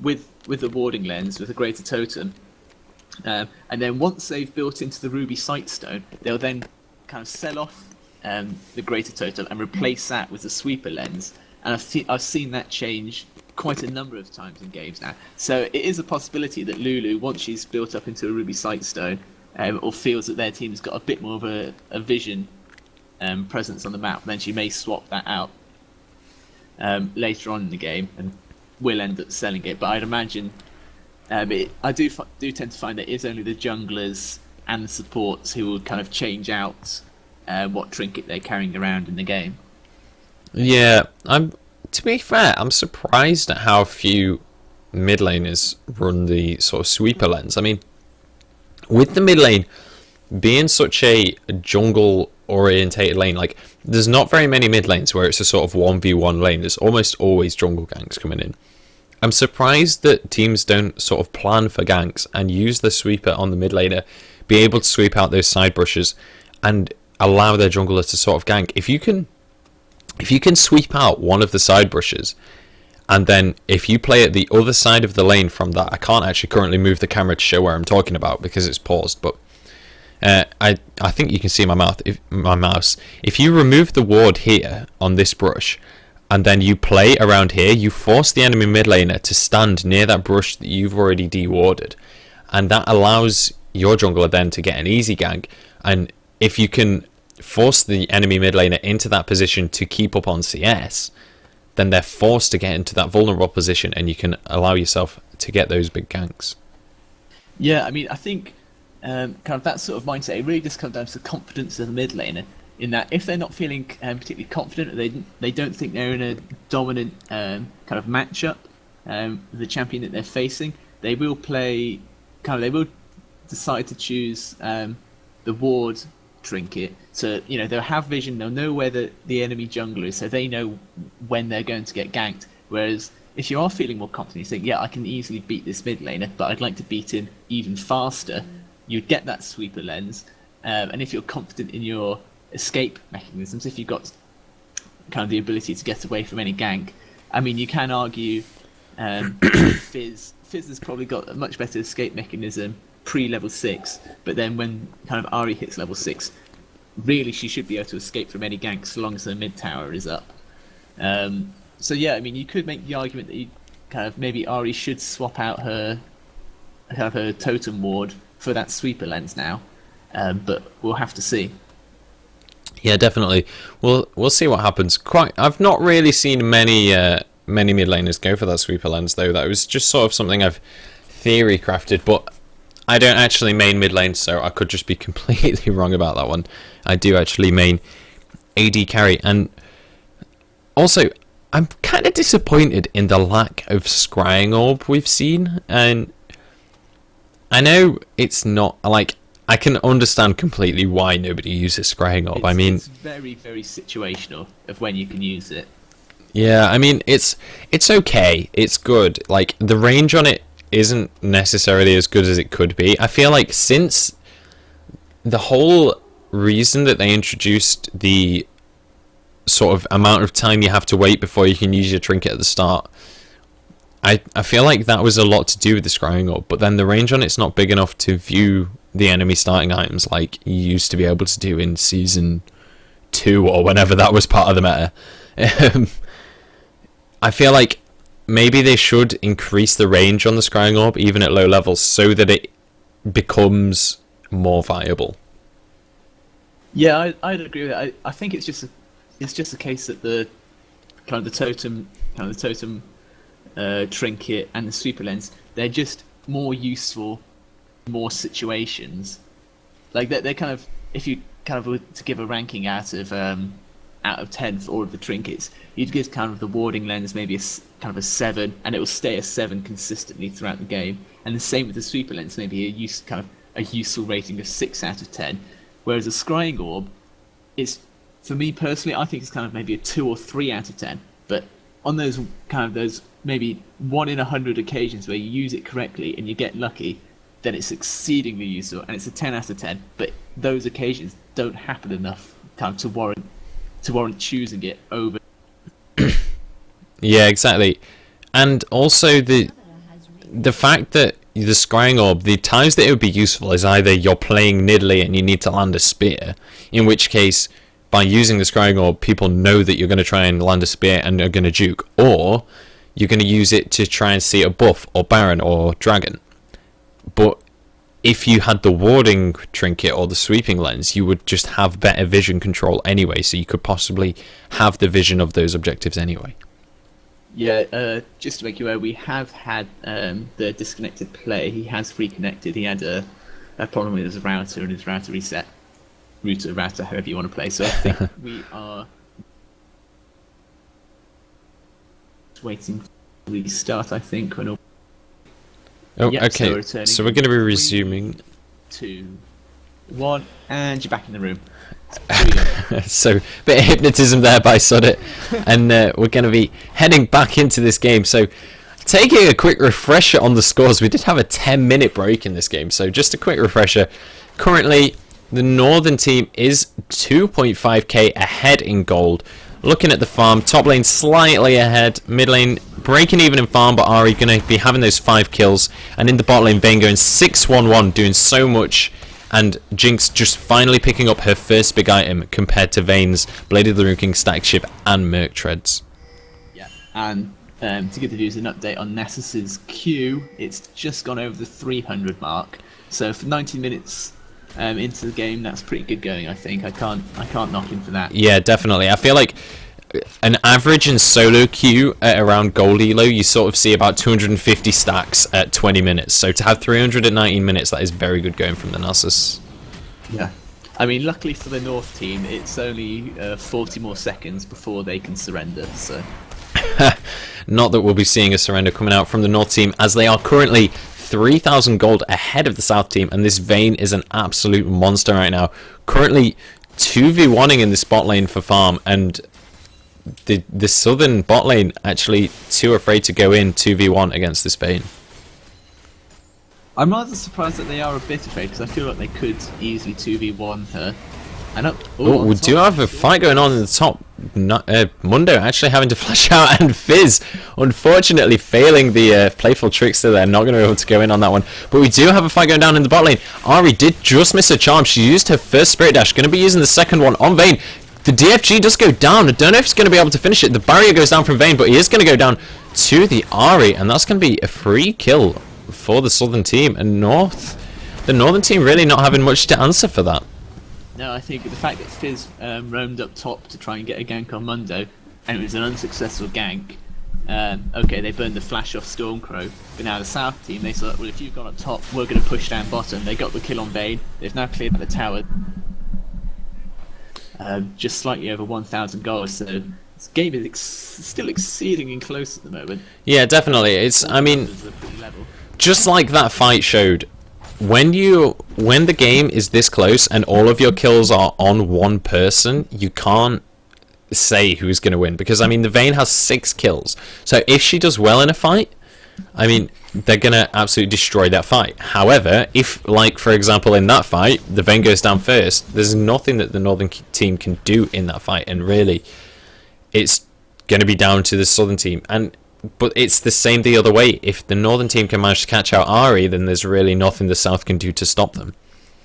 with the warding lens, with a greater totem, and then once they've built into the ruby sightstone, they'll then kind of sell off the greater totem and replace that with the sweeper lens. And I've seen that change quite a number of times in games now. So it is a possibility that Lulu, once she's built up into a ruby sightstone, or feels that their team's got a bit more of a vision presence on the map, then she may swap that out later on in the game and will end up selling it. But I'd imagine I do tend to find that it is only the junglers and the supports who will kind of change out what trinket they're carrying around in the game. Yeah, to be fair, I'm surprised at how few mid laners run the sort of sweeper lens. I mean, with the mid lane being such a jungle orientated lane, like there's not very many mid lanes where it's a sort of 1v1 lane. There's almost always jungle ganks coming in. I'm surprised that teams don't sort of plan for ganks and use the sweeper on the mid laner, be able to sweep out those side brushes and allow their jungler to sort of gank. If you can sweep out one of the side brushes, and then if you play at the other side of the lane from that, I can't actually currently move the camera to show where I'm talking about because it's paused, but I think you can see my mouse. If you remove the ward here on this brush, and then you play around here, you force the enemy mid laner to stand near that brush that you've already de-warded, and that allows your jungler then to get an easy gank. And if you can force the enemy mid laner into that position to keep up on CS, then they're forced to get into that vulnerable position, and you can allow yourself to get those big ganks. Yeah, I mean, I think kind of that sort of mindset, it really just comes down to the confidence of the mid laner, in that if they're not feeling particularly confident, or they don't think they're in a dominant kind of matchup with the champion that they're facing, they will decide to choose the ward trinket. So, they'll have vision, they'll know where the enemy jungler is, so they know when they're going to get ganked. Whereas if you are feeling more confident, you think, yeah, I can easily beat this mid laner, but I'd like to beat him even faster, you'd get that sweeper lens. And if you're confident in your escape mechanisms, if you've got kind of the ability to get away from any gank, I mean, you can argue Fizz has probably got a much better escape mechanism pre-level 6, but then when kind of Ahri hits level 6, really she should be able to escape from any gank so long as her mid tower is up. So yeah, I mean, you could make the argument that kind of maybe Ahri should swap out her totem ward for that sweeper lens now, but we'll have to see. Yeah, definitely. We'll see what happens. I've not really seen many mid laners go for that sweeper lens though. That was just sort of something I've theory crafted, but I don't actually main mid lane, so I could just be completely wrong about that one. I do actually main AD carry, and also I'm kind of disappointed in the lack of scrying orb we've seen. And I know it's not like, I can understand completely why nobody uses scrying orb. It's very, very situational of when you can use it. Yeah, I mean, it's okay, it's good. Like, the range on it isn't necessarily as good as it could be. I feel like since the whole reason that they introduced the sort of amount of time you have to wait before you can use your trinket at the start, I feel like that was a lot to do with the scrying orb, but then the range on it's not big enough to view the enemy starting items like you used to be able to do in Season 2 or whenever that was part of the meta. I feel like maybe they should increase the range on the scrying orb even at low levels so that it becomes more viable. Yeah, I'd agree with that. I think it's just a case that the totem trinket and the sweeper lens, they're just more useful in more situations. Like they're kind of, if you kind of were to give a ranking out of out of 10 for all of the trinkets. You'd give kind of the warding lens maybe kind of a 7, and it will stay a 7 consistently throughout the game. And the same with the sweeper lens, maybe a useful rating of 6 out of 10. Whereas a scrying orb, it's, for me personally, I think it's kind of maybe a 2 or 3 out of 10. But on those maybe 1 in 100 occasions where you use it correctly and you get lucky, then it's exceedingly useful, and it's a 10 out of 10. But those occasions don't happen enough kind of to warrant choosing it over. Yeah, exactly. And also the fact that the scrying orb, the times that it would be useful is either you're playing Nidalee and you need to land a spear, in which case by using the scrying orb people know that you're going to try and land a spear and are going to juke, or you're going to use it to try and see a buff or Baron or Dragon. But if you had the warding trinket or the sweeping lens, you would just have better vision control anyway, so you could possibly have the vision of those objectives anyway. Yeah, just to make you aware, we have had the disconnected play. He has reconnected. He had a problem with his router and his router reset. Router, however you want to play. So I think we are waiting to restart, I think. When yep, okay, so we're going to be resuming. 3, 2, 1, and you're back in the room. So, bit of hypnotism there by Suddit, and we're going to be heading back into this game. So, taking a quick refresher on the scores, we did have a 10-minute break in this game, so just a quick refresher. Currently, the Northern team is 2.5k ahead in gold. Looking at the farm, top lane slightly ahead, mid lane breaking even in farm, but Ari going to be having those 5 kills, and in the bot lane, Vayne going 6-1-1, doing so much. And Jinx just finally picking up her first big item compared to Vayne's Blade of the Rune King, Static Shiv, and Merc Treads. Yeah, and to give the viewers an update on Nessus's Q, it's just gone over the 300 mark. So for 90 minutes into the game, that's pretty good going, I think. I can't knock him for that. Yeah, definitely. I feel like an average in solo queue at around gold elo, you sort of see about 250 stacks at 20 minutes. So to have 300 at 19 minutes, that is very good going from the Nasus. Yeah. I mean, luckily for the North team, it's only 40 more seconds before they can surrender, so... Not that we'll be seeing a surrender coming out from the North team, as they are currently 3,000 gold ahead of the South team, and this Vayne is an absolute monster right now. Currently 2v1ing in this bot lane for farm, and the Southern bot lane actually too afraid to go in 2v1 against this Vayne. I'm rather surprised that they are a bit afraid, because I feel like they could easily 2v1 her. And up, we do have a fight going on in the top. Mundo actually having to flash out, and Fizz unfortunately failing the playful trickster there, not going to be able to go in on that one. But we do have a fight going down in the bot lane. Ari did just miss her charm. She used her first Spirit Dash, going to be using the second one on Vayne. The DFG does go down. I don't know if he's going to be able to finish it. The barrier goes down from Vayne, but he is going to go down to the Ari, and that's going to be a free kill for the Southern team. And the Northern team really not having much to answer for that. No, I think the fact that Fizz roamed up top to try and get a gank on Mundo, and it was an unsuccessful gank. Okay, they burned the flash off Stormcrow, but now the South team, they thought, well, if you've gone up top, we're going to push down bottom. They got the kill on Vayne. They've now cleared the tower. Just slightly over 1,000 goals, so this game is still exceedingly close at the moment. Yeah, definitely. It's, I mean, just like that fight showed, when the game is this close and all of your kills are on one person, you can't say who's going to win, because I mean the Vayne has 6 kills, so if she does well in a fight, I mean they're going to absolutely destroy that fight. However, if, like for example in that fight, the Vayne goes down first, there's nothing that the Northern team can do in that fight, and really it's going to be down to the Southern team. But it's the same the other way. If the Northern team can manage to catch out Ari, then there's really nothing the South can do to stop them.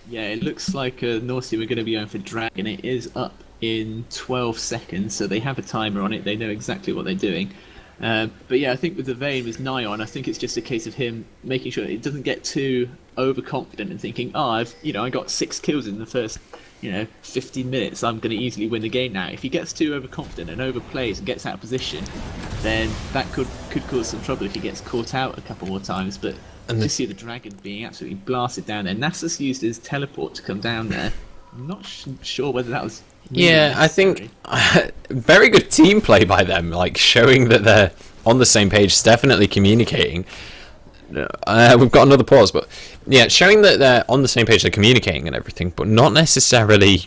Yeah, it looks like North team are going to be going for Dragon. It is up in 12 seconds, so they have a timer on it. They know exactly what they're doing. But yeah, I think with the Vayne, with Nyon, I think it's just a case of him making sure it doesn't get too overconfident and thinking, I got 6 kills in the first 15 minutes, I'm going to easily win the game now. If he gets too overconfident and overplays and gets out of position, then that could cause some trouble if he gets caught out a couple more times. But to see the Dragon being absolutely blasted down there, Nasus used his teleport to come down there. I'm not sure whether that was Yeah, I think very good team play by them, like showing that they're on the same page, definitely communicating. We've got another pause, but yeah, showing that they're on the same page, they're communicating and everything, but not necessarily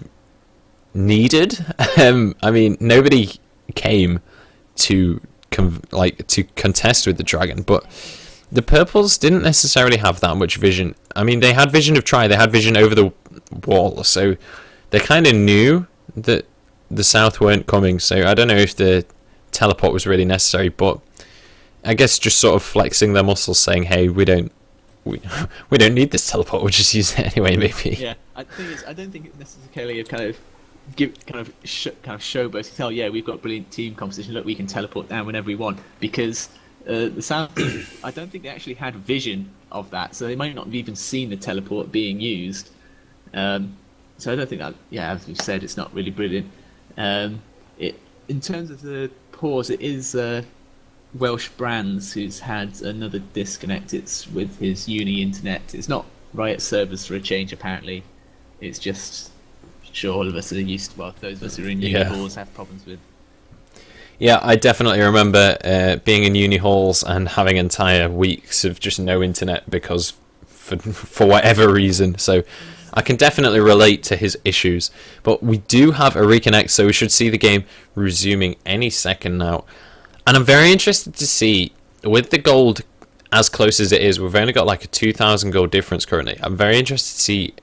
needed. I mean, nobody came to to contest with the dragon, but the purples didn't necessarily have that much vision. I mean, they had vision of try, they had vision over the wall, so they kind of knew that the south weren't coming. So I don't know if the teleport was really necessary, but I guess just sort of flexing their muscles, saying, "Hey, we don't need this teleport. We'll just use it anyway." Maybe. Yeah, I don't think it's necessarily a kind of showboating. Oh yeah, we've got brilliant team composition. Look, we can teleport down whenever we want. Because the South team, I don't think they actually had vision of that, so they might not have even seen the teleport being used. So I don't think that. Yeah, as you said, it's not really brilliant. In terms of the pause, it is Welsh Brands who's had another disconnect. It's with his uni internet. It's not Riot servers for a change, apparently. It's just, sure, all of us are used to, well, those of us who are in uni halls have problems with. Yeah, I definitely remember being in uni halls and having entire weeks of just no internet because for whatever reason. So I can definitely relate to his issues. But we do have a reconnect, so we should see the game resuming any second now. And I'm very interested to see, with the gold as close as it is, we've only got like a 2,000 gold difference currently. I'm very interested to see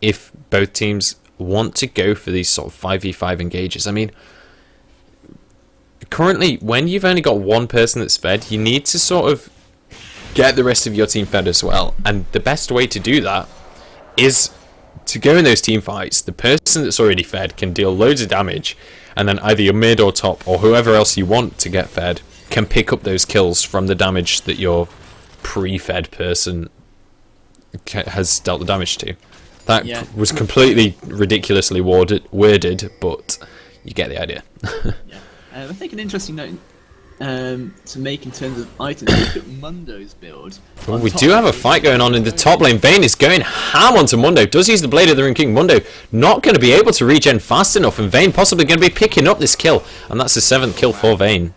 if both teams want to go for these sort of 5v5 engages. I mean, currently, when you've only got one person that's fed, you need to sort of get the rest of your team fed as well. And the best way to do that is to go in those team fights. The person that's already fed can deal loads of damage, and then either your mid or top or whoever else you want to get fed can pick up those kills from the damage that your pre-fed person has dealt the damage to. That was completely ridiculously worded, but you get the idea. I think an interesting note to make in terms of items, look at Mundo's build. Well, we do have a fight going on in the top lane. Vayne is going ham onto Mundo. Does use the Blade of the Ring King. Mundo not going to be able to regen fast enough, and Vayne possibly going to be picking up this kill. And that's the 7th kill for Vayne.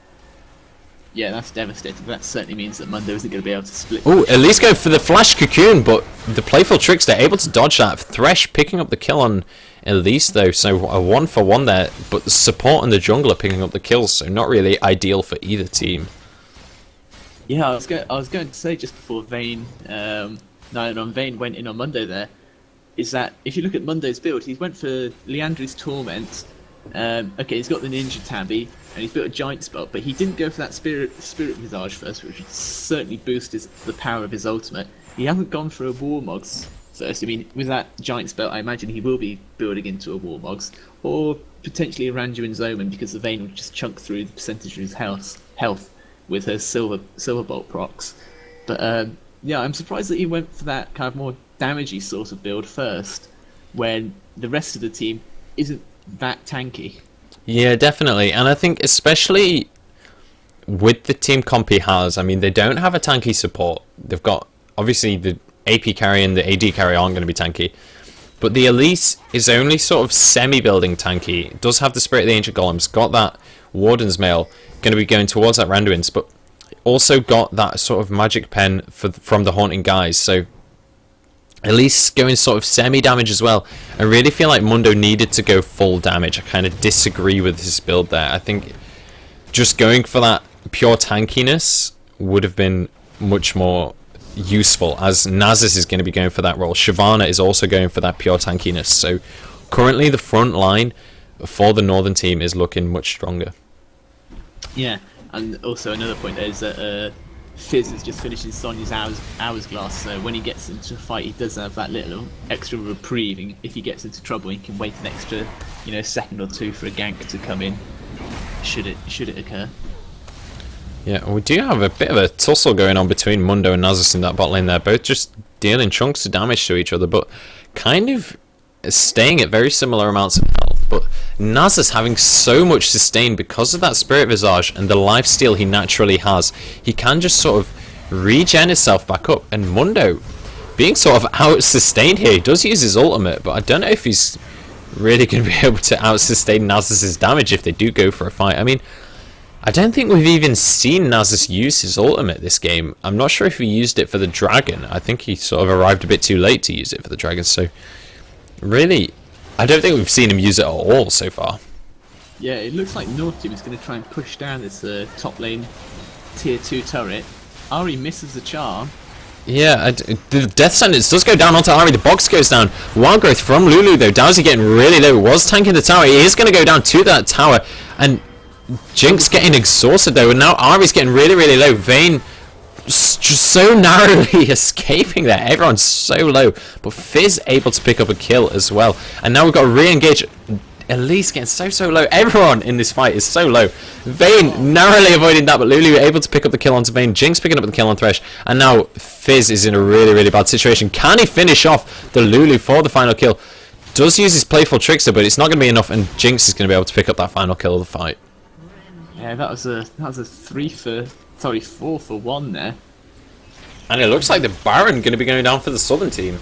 Yeah, that's devastating. That certainly means that Mundo isn't going to be able to split. Oh, at least going for the Flash Cocoon, but the Playful Trickster able to dodge that. Thresh picking up the kill on Elise, though, so a 1-for-1 there. But the support and the jungler picking up the kills, so not really ideal for either team. Yeah, I was going to say just before Vayne, Vayne went in on Mundo there, is that if you look at Mundo's build, he went for Leandri's Torment. Okay, he's got the Ninja Tabby, and he's built a Giant Spell, but he didn't go for that Spirit Visage first, which would certainly boost the power of his ultimate. He hasn't gone for a Warmogs first. I mean, with that Giant Spell, I imagine he will be building into a Warmogs, or potentially a Randuin's Omen, because the Vayne will just chunk through the percentage of his health with her Silver Bolt procs. But yeah, I'm surprised that he went for that kind of more damagey sort of build first, when the rest of the team isn't that tanky. Yeah, definitely. And I think especially with the team comp he has, I mean, they don't have a tanky support. They've got, obviously, the AP carry and the AD carry aren't going to be tanky. But the Elise is only sort of semi-building tanky. It does have the Spirit of the Ancient Golems, got that Warden's Mail, going to be going towards that Randuin's, but also got that sort of Magic Pen from the Haunting Guys, so at least going sort of semi-damage as well. I really feel like Mundo needed to go full damage. I kind of disagree with his build there. I think just going for that pure tankiness would have been much more useful, as Nasus is going to be going for that role. Shyvana is also going for that pure tankiness. So currently the front line for the Northern team is looking much stronger. Yeah, and also another point is that Fizz is just finishing Sonya's hours glass, so when he gets into a fight, he does have that little extra reprieve. And if he gets into trouble, he can wait an extra, second or two for a gank to come in, should it occur. Yeah, we do have a bit of a tussle going on between Mundo and Nasus in that bot lane there, both just dealing chunks of damage to each other, but kind of staying at very similar amounts of health. But Nasus having so much sustain because of that Spirit Visage and the lifesteal he naturally has, he can just sort of regen himself back up. And Mundo being sort of out sustained here, he does use his ultimate, but I don't know if he's really going to be able to out-sustain Nasus's damage if they do go for a fight. I mean, I don't think we've even seen Nasus use his ultimate this game. I'm not sure if he used it for the dragon. I think he sort of arrived a bit too late to use it for the dragon, so really, I don't think we've seen him use it at all so far. Yeah, it looks like North Team is going to try and push down this top lane tier 2 turret. Ahri misses the charm. Yeah, the death sentence does go down onto Ahri. The box goes down. Wild growth from Lulu though. Dowsy getting really low. Was tanking the tower. He is going to go down to that tower. And Jinx getting exhausted though. And now Ahri's getting really low. Vayne just so narrowly escaping there. Everyone's so low. But Fizz able to pick up a kill as well. And now we've got to re-engage. Elise getting so low. Everyone in this fight is so low. Vayne narrowly avoiding that, but Lulu able to pick up the kill onto Vayne. Jinx picking up the kill on Thresh, and now Fizz is in a really bad situation. Can he finish off the Lulu for the final kill? Does use his playful trickster, but it's not going to be enough, and Jinx is going to be able to pick up that final kill of the fight. Yeah, that was a 4 for 1 there. And it looks like the Baron going to be going down for the Southern team.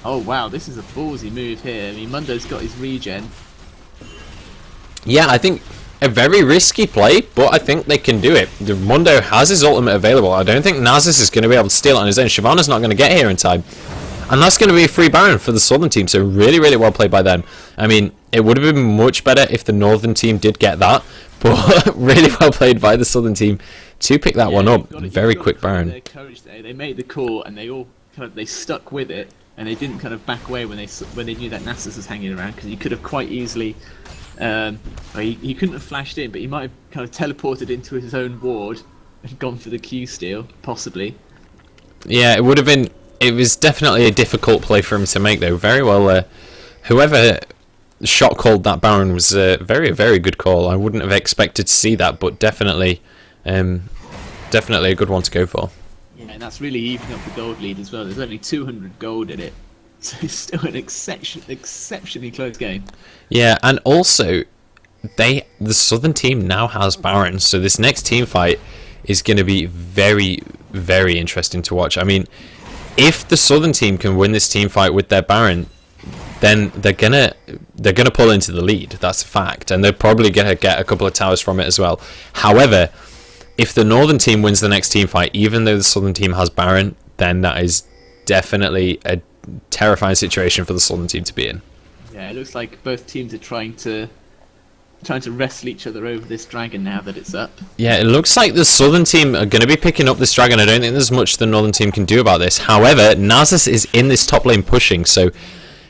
Oh wow, this is a ballsy move here. I mean, Mundo's got his regen. Yeah, I think a very risky play, but I think they can do it. Mundo has his ultimate available. I don't think Nasus is going to be able to steal it on his own. Shyvana's not going to get here in time. And that's going to be a free Baron for the Southern team, so really well played by them. I mean, it would have been much better if the Northern team did get that, but really well played by the Southern team to pick that one up. Very quick Baron. Their courage there. They made the call and they all they stuck with it. And they didn't kind of back away when they knew that Nasus was hanging around, because he could have quite easily, he couldn't have flashed in, but he might have kind of teleported into his own ward and gone for the Q steal, possibly. Yeah, it would have been. It was definitely a difficult play for him to make, though. Very well. Whoever shot called that Baron was a very good call. I wouldn't have expected to see that, but definitely a good one to go for. Yeah, and that's really evening up the gold lead as well. There's only 200 gold in it, so it's still an exceptionally close game. Yeah, and also, the Southern team now has Baron, so this next team fight is going to be very interesting to watch. I mean, if the Southern team can win this team fight with their Baron, then they're gonna pull into the lead. That's a fact, and they're probably gonna get a couple of towers from it as well. However, if the Northern team wins the next team fight, even though the Southern team has Baron, then that is definitely a terrifying situation for the Southern team to be in. Yeah, it looks like both teams are trying to wrestle each other over this dragon now that it's up. Yeah, it looks like the Southern team are going to be picking up this dragon. I don't think there's much the Northern team can do about this. However, Nasus is in this top lane pushing, so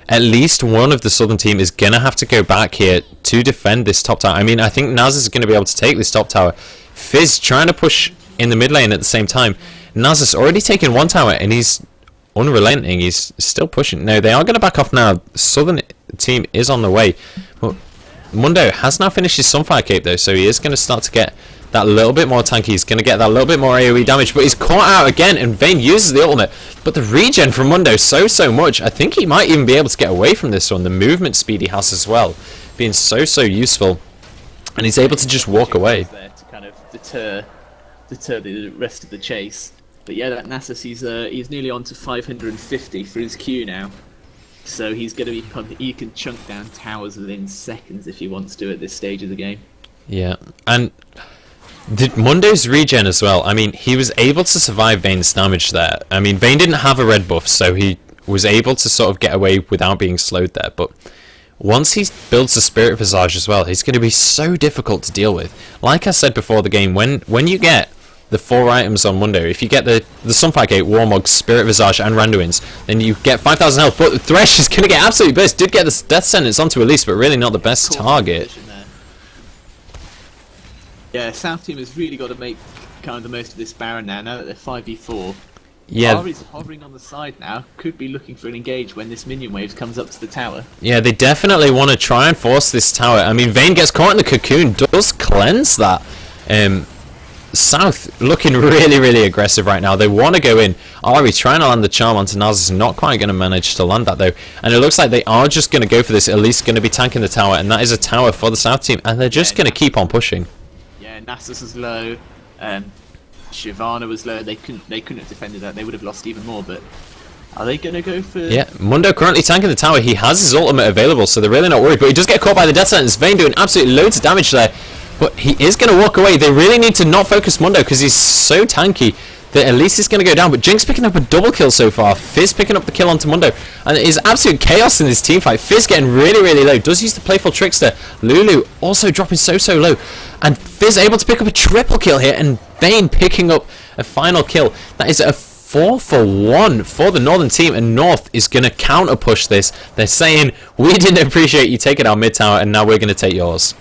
at least one of the Southern team is going to have to go back here to defend this top tower. I mean, I think Nasus is going to be able to take this top tower. Fizz trying to push in the mid lane at the same time. Nasus already taken one tower and he's unrelenting. He's still pushing. No, they are going to back off now. Southern team is on the way. But Mundo has now finished his Sunfire Cape though, so he is going to start to get that little bit more tanky. He's going to get that little bit more AoE damage, but he's caught out again and Vayne uses the ultimate. But the regen from Mundo so much. I think he might even be able to get away from this one. The movement speed he has as well, being so useful. And he's able to just walk away. There to kind of deter the rest of the chase. But yeah, that Nasus, he's nearly on to 550 for his Q now. So he's going to be he can chunk down towers within seconds if he wants to at this stage of the game. Yeah, and Mundo's regen as well. I mean, he was able to survive Vayne's damage there. I mean, Vayne didn't have a red buff, so he was able to sort of get away without being slowed there. But once he builds the Spirit Visage as well, he's going to be so difficult to deal with. Like I said before the game, when you get the 4 items on Mundo, if you get the Sunfire Gate, Warmog, Spirit Visage and Randuin's, then you get 5,000 health. But Thresh is going to get absolutely burst. Did get the Death Sentence onto Elise, but really not the best target. Yeah, South team has really got to make kind of the most of this Baron now that they're 5v4. Yeah. Ahri's hovering on the side now, could be looking for an engage when this minion wave comes up to the tower. Yeah, they definitely want to try and force this tower. I mean, Vayne gets caught in the cocoon, does cleanse that. South looking really aggressive right now. They want to go in. Ahri trying to land the charm onto Nasus, not quite going to manage to land that though. And it looks like they are just going to go for this. Elise going to be tanking the tower, and that is a tower for the South team, and they're just going to keep on pushing. Yeah, Nasus is low. Shyvana was low. They couldn't have defended that. They would have lost even more. But Are they going to go for... Yeah, Mundo currently tanking the tower. He has his ultimate available, so they're really not worried. But he does get caught by the death sentence. Vayne doing absolutely loads of damage there. But he is going to walk away. They really need to not focus Mundo because he's so tanky that at least he's going to go down. But Jinx picking up a double kill so far. Fizz picking up the kill onto Mundo. And it is absolute chaos in this team fight. Fizz getting really, really low. Does use the playful trickster. Lulu also dropping so low. And Fizz able to pick up a triple kill here. And Vayne picking up a final kill. That is a 4-for-1 for the Northern team, and North is going to counter push this. They're saying, we didn't appreciate you taking our mid tower and now we're going to take yours.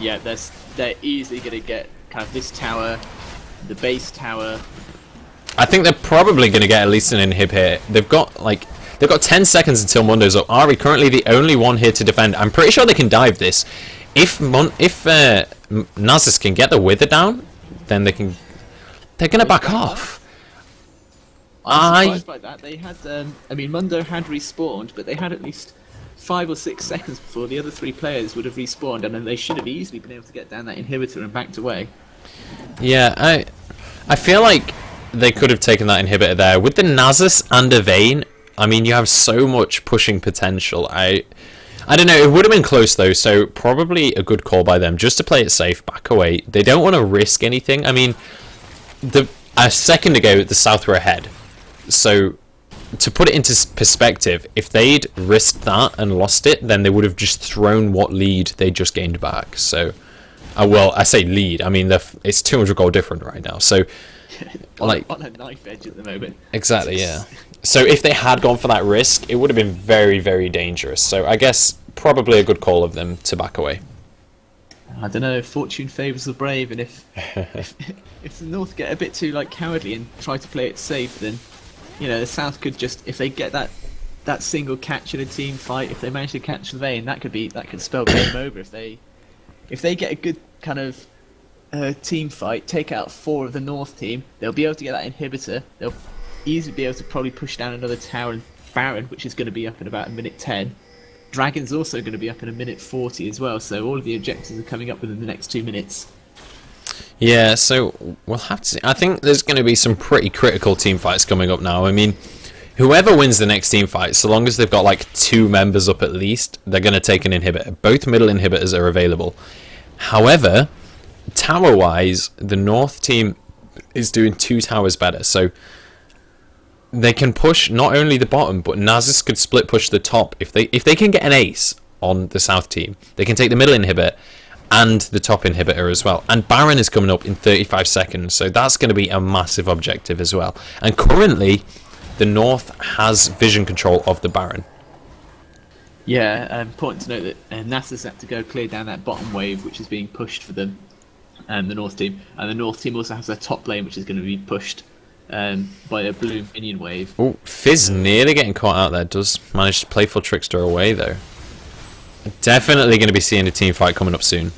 Yeah, they're easily going to get kind of this tower, the base tower. I think they're probably going to get at least an inhib here. They've got 10 seconds until Mundo's up. Ari currently the only one here to defend. I'm pretty sure they can dive this. If Nasus can get the wither down, then they're going to back off. I'm surprised by that. They had, I mean, Mundo had respawned, but they had at least 5 or 6 seconds before the other 3 players would have respawned, and then they should have easily been able to get down that inhibitor and backed away. Yeah, I feel like they could have taken that inhibitor there. With the Nasus and a Vayne, I mean, you have so much pushing potential. I don't know, it would have been close though, so probably a good call by them, just to play it safe, back away. They don't want to risk anything. I mean, a second ago, the South were ahead. So, to put it into perspective, if they'd risked that and lost it, then they would have just thrown what lead they just gained back. So, well, I say lead. I mean, it's 200 gold different right now. So, on a knife edge at the moment. Exactly, yeah. So, if they had gone for that risk, it would have been very, very dangerous. So, I guess probably a good call of them to back away. I don't know, fortune favours the brave, and if the North get a bit too cowardly and try to play it safe, then the South could just, if they get that single catch in a team fight, if they manage to catch the Vayne, that could spell game over. If they get a good kind of team fight, take out 4 of the North team, they'll be able to get that inhibitor. They'll easily be able to probably push down another tower and Baron, which is going to be up in about a minute 10. Dragon's also going to be up in a minute 40 as well. So all of the objectives are coming up within the next 2 minutes. Yeah, so we'll have to see. I think there's going to be some pretty critical team fights coming up now. I mean, whoever wins the next team fight, so long as they've got 2 members up at least, they're going to take an inhibitor. Both middle inhibitors are available. However, tower-wise, the North team is doing 2 towers better. So they can push not only the bottom, but Nasus could split push the top. If they can get an ace on the South team, they can take the middle inhibitor and the top inhibitor as well. And Baron is coming up in 35 seconds, so that's going to be a massive objective as well. And currently, the North has vision control of the Baron. Yeah, important to note that Nasus had to go clear down that bottom wave, which is being pushed for the North team. And the North team also has their top lane, which is going to be pushed by a blue minion wave. Oh, Fizz nearly getting caught out there. Does manage to playful trickster away, though. Definitely going to be seeing a team fight coming up soon.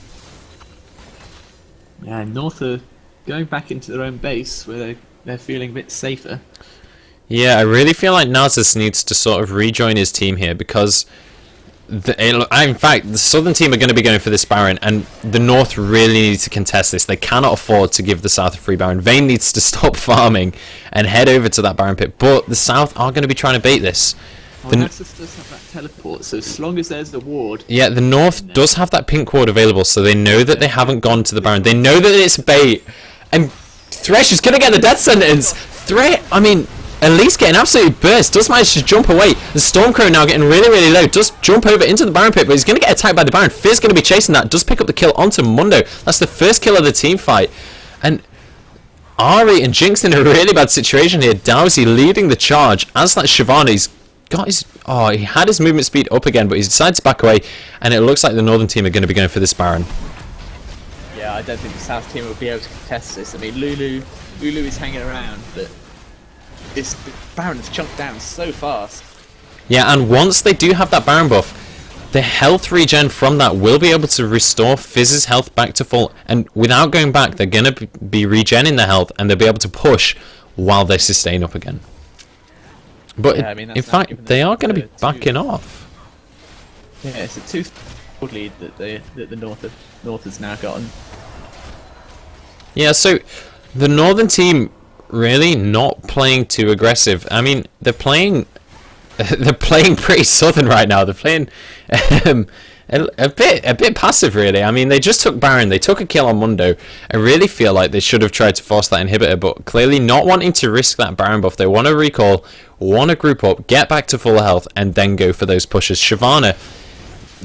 Yeah, North are going back into their own base where they're feeling a bit safer. Yeah, I really feel like Nasus needs to sort of rejoin his team here because, in fact, the Southern team are going to be going for this Baron, and the North really need to contest this. They cannot afford to give the South a free Baron. Vayne needs to stop farming and head over to that Baron pit, but the South are going to be trying to bait this. Nasus does have that teleport, so as long as there's the ward... Yeah, the North does have that pink ward available, so they know that they haven't gone to the Baron. They know that it's bait, and Thresh is going to get the death sentence. I mean, at least getting absolutely burst, does manage to jump away. The Stormcrow now getting really, really low, does jump over into the Baron pit, but he's going to get attacked by the Baron. Fizz going to be chasing that, does pick up the kill onto Mundo. That's the first kill of the team fight. And Ari and Jinx in a really bad situation here. Dowsy leading the charge as that Shivani's got his... Oh, he had his movement speed up again, but he's decided to back away, and it looks like the Northern team are going to be going for this Baron. Yeah, I don't think the South team will be able to contest this. I mean, Lulu is hanging around, but the Baron's chunked down so fast. Yeah, and once they do have that Baron buff, the health regen from that will be able to restore Fizz's health back to full, and without going back, they're going to be regenning their health, and they'll be able to push while they sustain up again. But yeah, I mean, in fact, they are going to be backing off. Yeah, it's a 2-4 lead that the North has now gotten. Yeah, so the Northern team really not playing too aggressive. I mean, they're playing pretty southern right now. They're playing a bit passive, really. I mean, they just took Baron, they took a kill on Mundo. I really feel like they should have tried to force that inhibitor, but clearly not wanting to risk that Baron buff. They want to recall, want to group up, get back to full health, and then go for those pushes. Shyvana,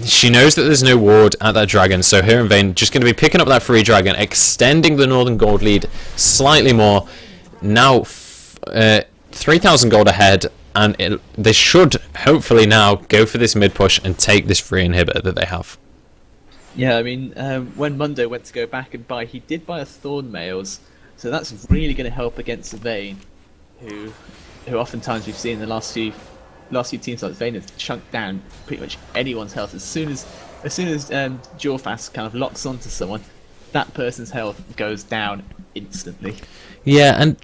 she knows that there's no ward at that dragon, so her and Vayne just going to be picking up that free dragon, extending the Northern Gold lead slightly more. Now 3,000 gold ahead, and they should hopefully now go for this mid push and take this free inhibitor that they have. Yeah, I mean, when Mundo went to go back and buy, he did buy a Thorn Mails, so that's really going to help against Vayne, who oftentimes we've seen in the last few teams like Vayne have chunked down pretty much anyone's health. As soon as Jorfast kind of locks onto someone, that person's health goes down instantly. Yeah, and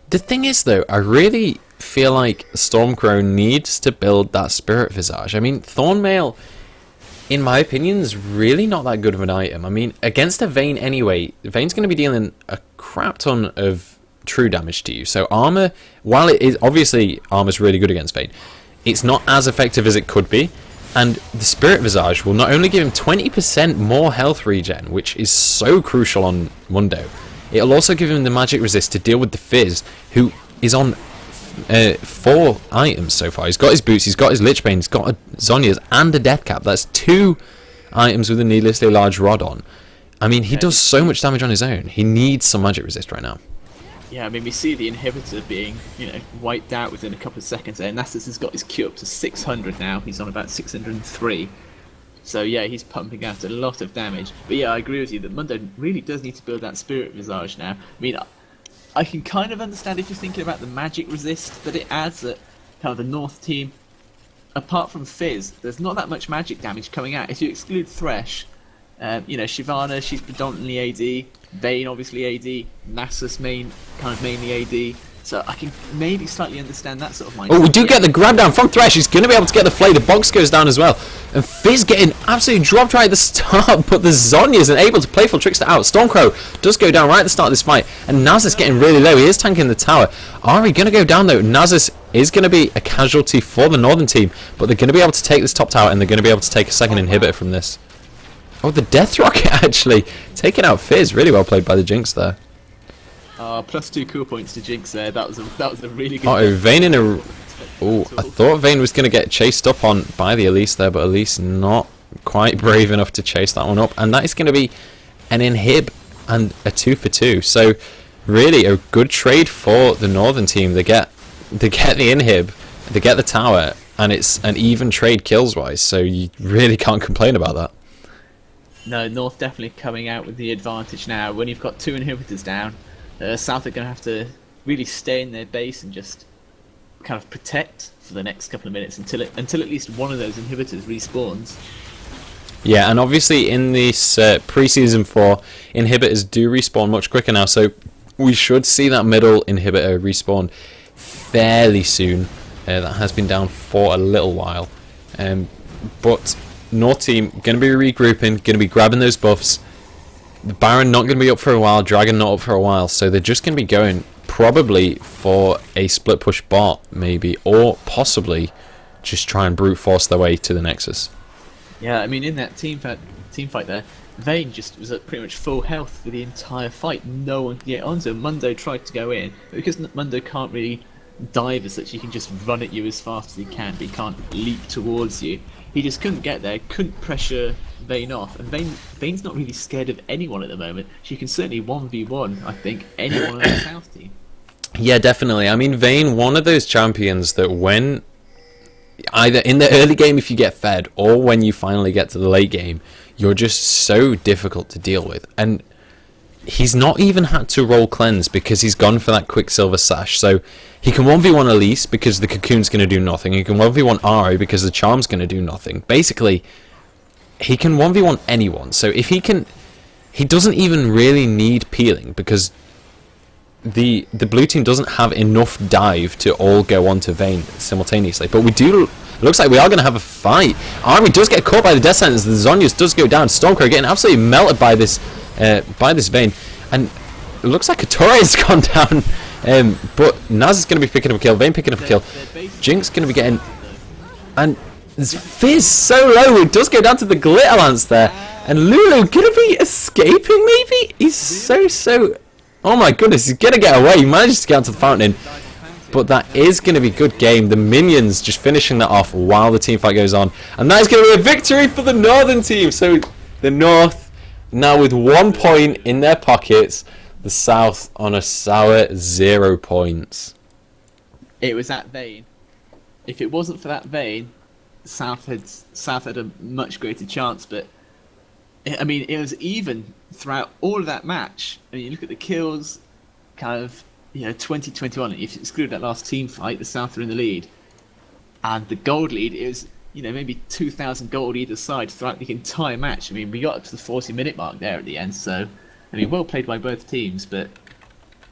the thing is though, I really feel like Stormcrow needs to build that Spirit Visage. I mean, Thornmail, in my opinion, is really not that good of an item. I mean, against a Vayne anyway, Vayne's going to be dealing a crap ton of true damage to you. So armor, while it is obviously armor's really good against Vayne, it's not as effective as it could be. And the Spirit Visage will not only give him 20% more health regen, which is so crucial on Mundo, it'll also give him the magic resist to deal with the Fizz, who is on 4 items so far. He's got his boots, he's got his Lichbane, he's got a Zhonya's and a Death Cap. That's 2 items with a needlessly large rod on. I mean, he does so much damage on his own. He needs some magic resist right now. Yeah, I mean, we see the inhibitor being, wiped out within a couple of seconds there. Nasus has got his Q up to 600 now. He's on about 603. So yeah, he's pumping out a lot of damage. But yeah, I agree with you that Mundo really does need to build that Spirit Visage now. I mean, I can kind of understand if you're thinking about the magic resist that it adds at kind of the North team. Apart from Fizz, there's not that much magic damage coming out. If you exclude Thresh, Shyvana, she's predominantly AD. Vayne, obviously AD. Nasus, mainly AD. So I can maybe slightly understand that sort of mindset. Oh, we do get the grab down from Thresh. He's going to be able to get the Flay. The box goes down as well. And Fizz getting absolutely dropped right at the start, but the Zhonya's able to playful tricks out. Stormcrow does go down right at the start of this fight, and Nasus getting really low. He is tanking the tower. Ahri going to go down though. Nasus is going to be a casualty for the Northern team, but they're going to be able to take this top tower, and they're going to be able to take a second inhibitor from this. Oh, the Death Rocket actually taking out Fizz. Really well played by the Jinx there. +2 cool points to Jinx there. That was a really good. Oh, Vayne in a. Oh, I thought Vayne was going to get chased up on by the Elise there, but Elise not quite brave enough to chase that one up, and that is going to be an inhib and a 2 for 2. So really a good trade for the Northern team. They get the inhib, they get the tower, and it's an even trade kills wise. So you really can't complain about that. No, North definitely coming out with the advantage now. When you've got 2 inhibitors down, South are going to have to really stay in their base and just kind of protect for the next couple of minutes until at least one of those inhibitors respawns. Yeah, and obviously in this pre-season 4, inhibitors do respawn much quicker now, so we should see that middle inhibitor respawn fairly soon. That has been down for a little while, but North team going to be regrouping, going to be grabbing those buffs. The Baron not going to be up for a while, Dragon not up for a while, so they're just going to be going probably for a split push bot maybe, or possibly just try and brute force their way to the Nexus. Yeah, I mean, in that team fight there, Vayne just was at pretty much full health for the entire fight. No one could get onto him. Mundo tried to go in, but because Mundo can't really dive as such, he can just run at you as fast as he can, but he can't leap towards you. He just couldn't get there, couldn't pressure Vayne off, and Vayne's not really scared of anyone at the moment. She can certainly 1v1, I think, anyone on the South team. Yeah, definitely. I mean, Vayne, one of those champions that when, either in the early game if you get fed, or when you finally get to the late game, you're just so difficult to deal with. And he's not even had to roll cleanse because he's gone for that Quicksilver Sash. So he can 1v1 Elise because the Cocoon's going to do nothing. He can 1v1 Ahri because the Charm's going to do nothing. Basically, he can 1v1 anyone. So if he can, he doesn't even really need peeling because the blue team doesn't have enough dive to all go onto Vayne simultaneously. But we do. It looks like we are going to have a fight. Ahri does get caught by the death sentence. The Zhonya's does go down. Stormcrow getting absolutely melted by this Vayne, and it looks like Katori has gone down But Naz is going to be picking up a kill. Vayne picking up a kill. They're basically- Jinx going to be getting... And Fizz so low. It does go down to the glitter lance there. And Lulu going to be escaping maybe? He's so... Oh my goodness, he's going to get away. He manages to get onto the fountain. But that is going to be a good game. The minions just finishing that off while the team fight goes on. And that is going to be a victory for the Northern team. So the North now with 1 point in their pockets. The South on a sour 0 points. It was that Vayne. If it wasn't for that Vayne, South had a much greater chance. But I mean, it was even throughout all of that match. I mean, you look at the kills, kind of, 2021. If you exclude that last team fight, the South are in the lead, and the gold lead is maybe 2,000 gold either side throughout the entire match. I mean, we got up to the 40-minute mark there at the end. So, I mean, well played by both teams. But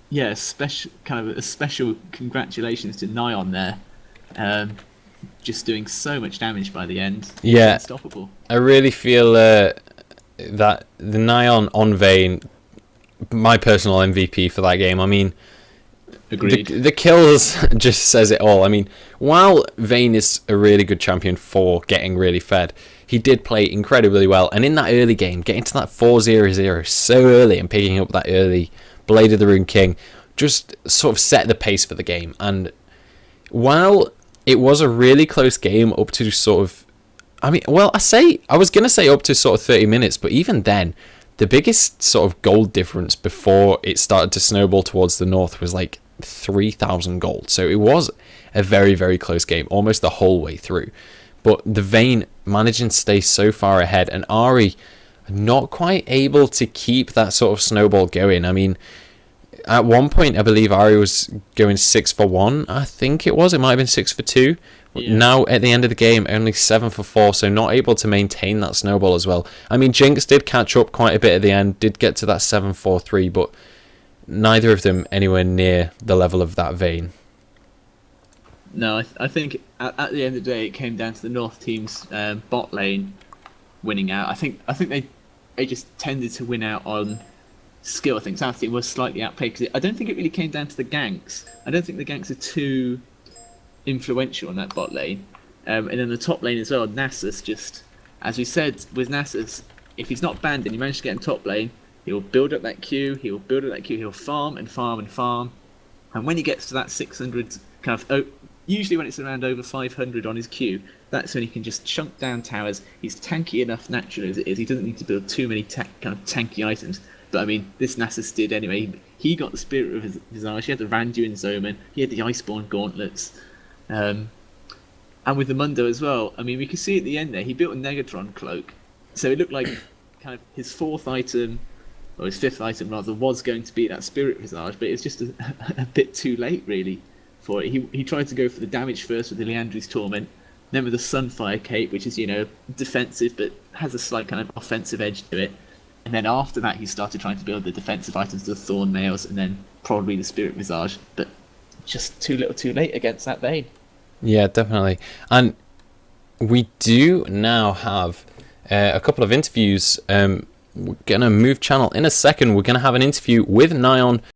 yeah, a special congratulations to Nyon there. Just doing so much damage by the end. Yeah, unstoppable. I really feel that the Nyon on Vayne, my personal MVP for that game. I mean, agreed. The kills just says it all. I mean, while Vayne is a really good champion for getting really fed, he did play incredibly well. And in that early game, getting to that 4-0-0 so early and picking up that early Blade of the Rune King just sort of set the pace for the game. And while it was a really close game up to sort of, I was going to say up to sort of 30 minutes, but even then, the biggest sort of gold difference before it started to snowball towards the North was like 3,000 gold. So it was a very, very close game, almost the whole way through. But the Vayne managing to stay so far ahead, and Ari not quite able to keep that sort of snowball going. I mean, at one point, I believe Ari was going 6 for 1, I think it was. It might have been 6 for 2. Yeah. Now, at the end of the game, only 7 for 4, so not able to maintain that snowball as well. I mean, Jinx did catch up quite a bit at the end, did get to that 7-4-3, but neither of them anywhere near the level of that Vayne. No, I think at the end of the day, it came down to the North team's bot lane winning out. I think they just tended to win out on skill. I think South team was slightly outplayed because I don't think it really came down to the ganks. I don't think the ganks are too influential on that bot lane. And then the top lane as well, Nasus just, as we said with Nasus, if he's not banned and he manages to get in top lane, he'll build up that queue, he'll farm and farm and farm. And when he gets to that 600 kind of, usually when it's around over 500 on his queue, that's when he can just chunk down towers. He's tanky enough naturally as it is. He doesn't need to build too many kind of tanky items. But I mean, this Nasus did anyway. He got the Spirit of Visage, he had the Randuin Zoman, he had the Iceborne Gauntlets. And with the Mundo as well, I mean, we could see at the end there, he built a Negatron cloak. So it looked like kind of his fifth item rather, was going to be that Spirit Visage, but it's just a bit too late really for it. He tried to go for the damage first with the Leandri's Torment, then with the Sunfire Cape, which is, defensive but has a slight kind of offensive edge to it. And then after that, he started trying to build the defensive items, the Thorn Nails, and then probably the Spirit Visage. But just too little too late against that Vayne. Yeah, definitely. And we do now have a couple of interviews. We're going to move channel in a second. We're going to have an interview with Nyon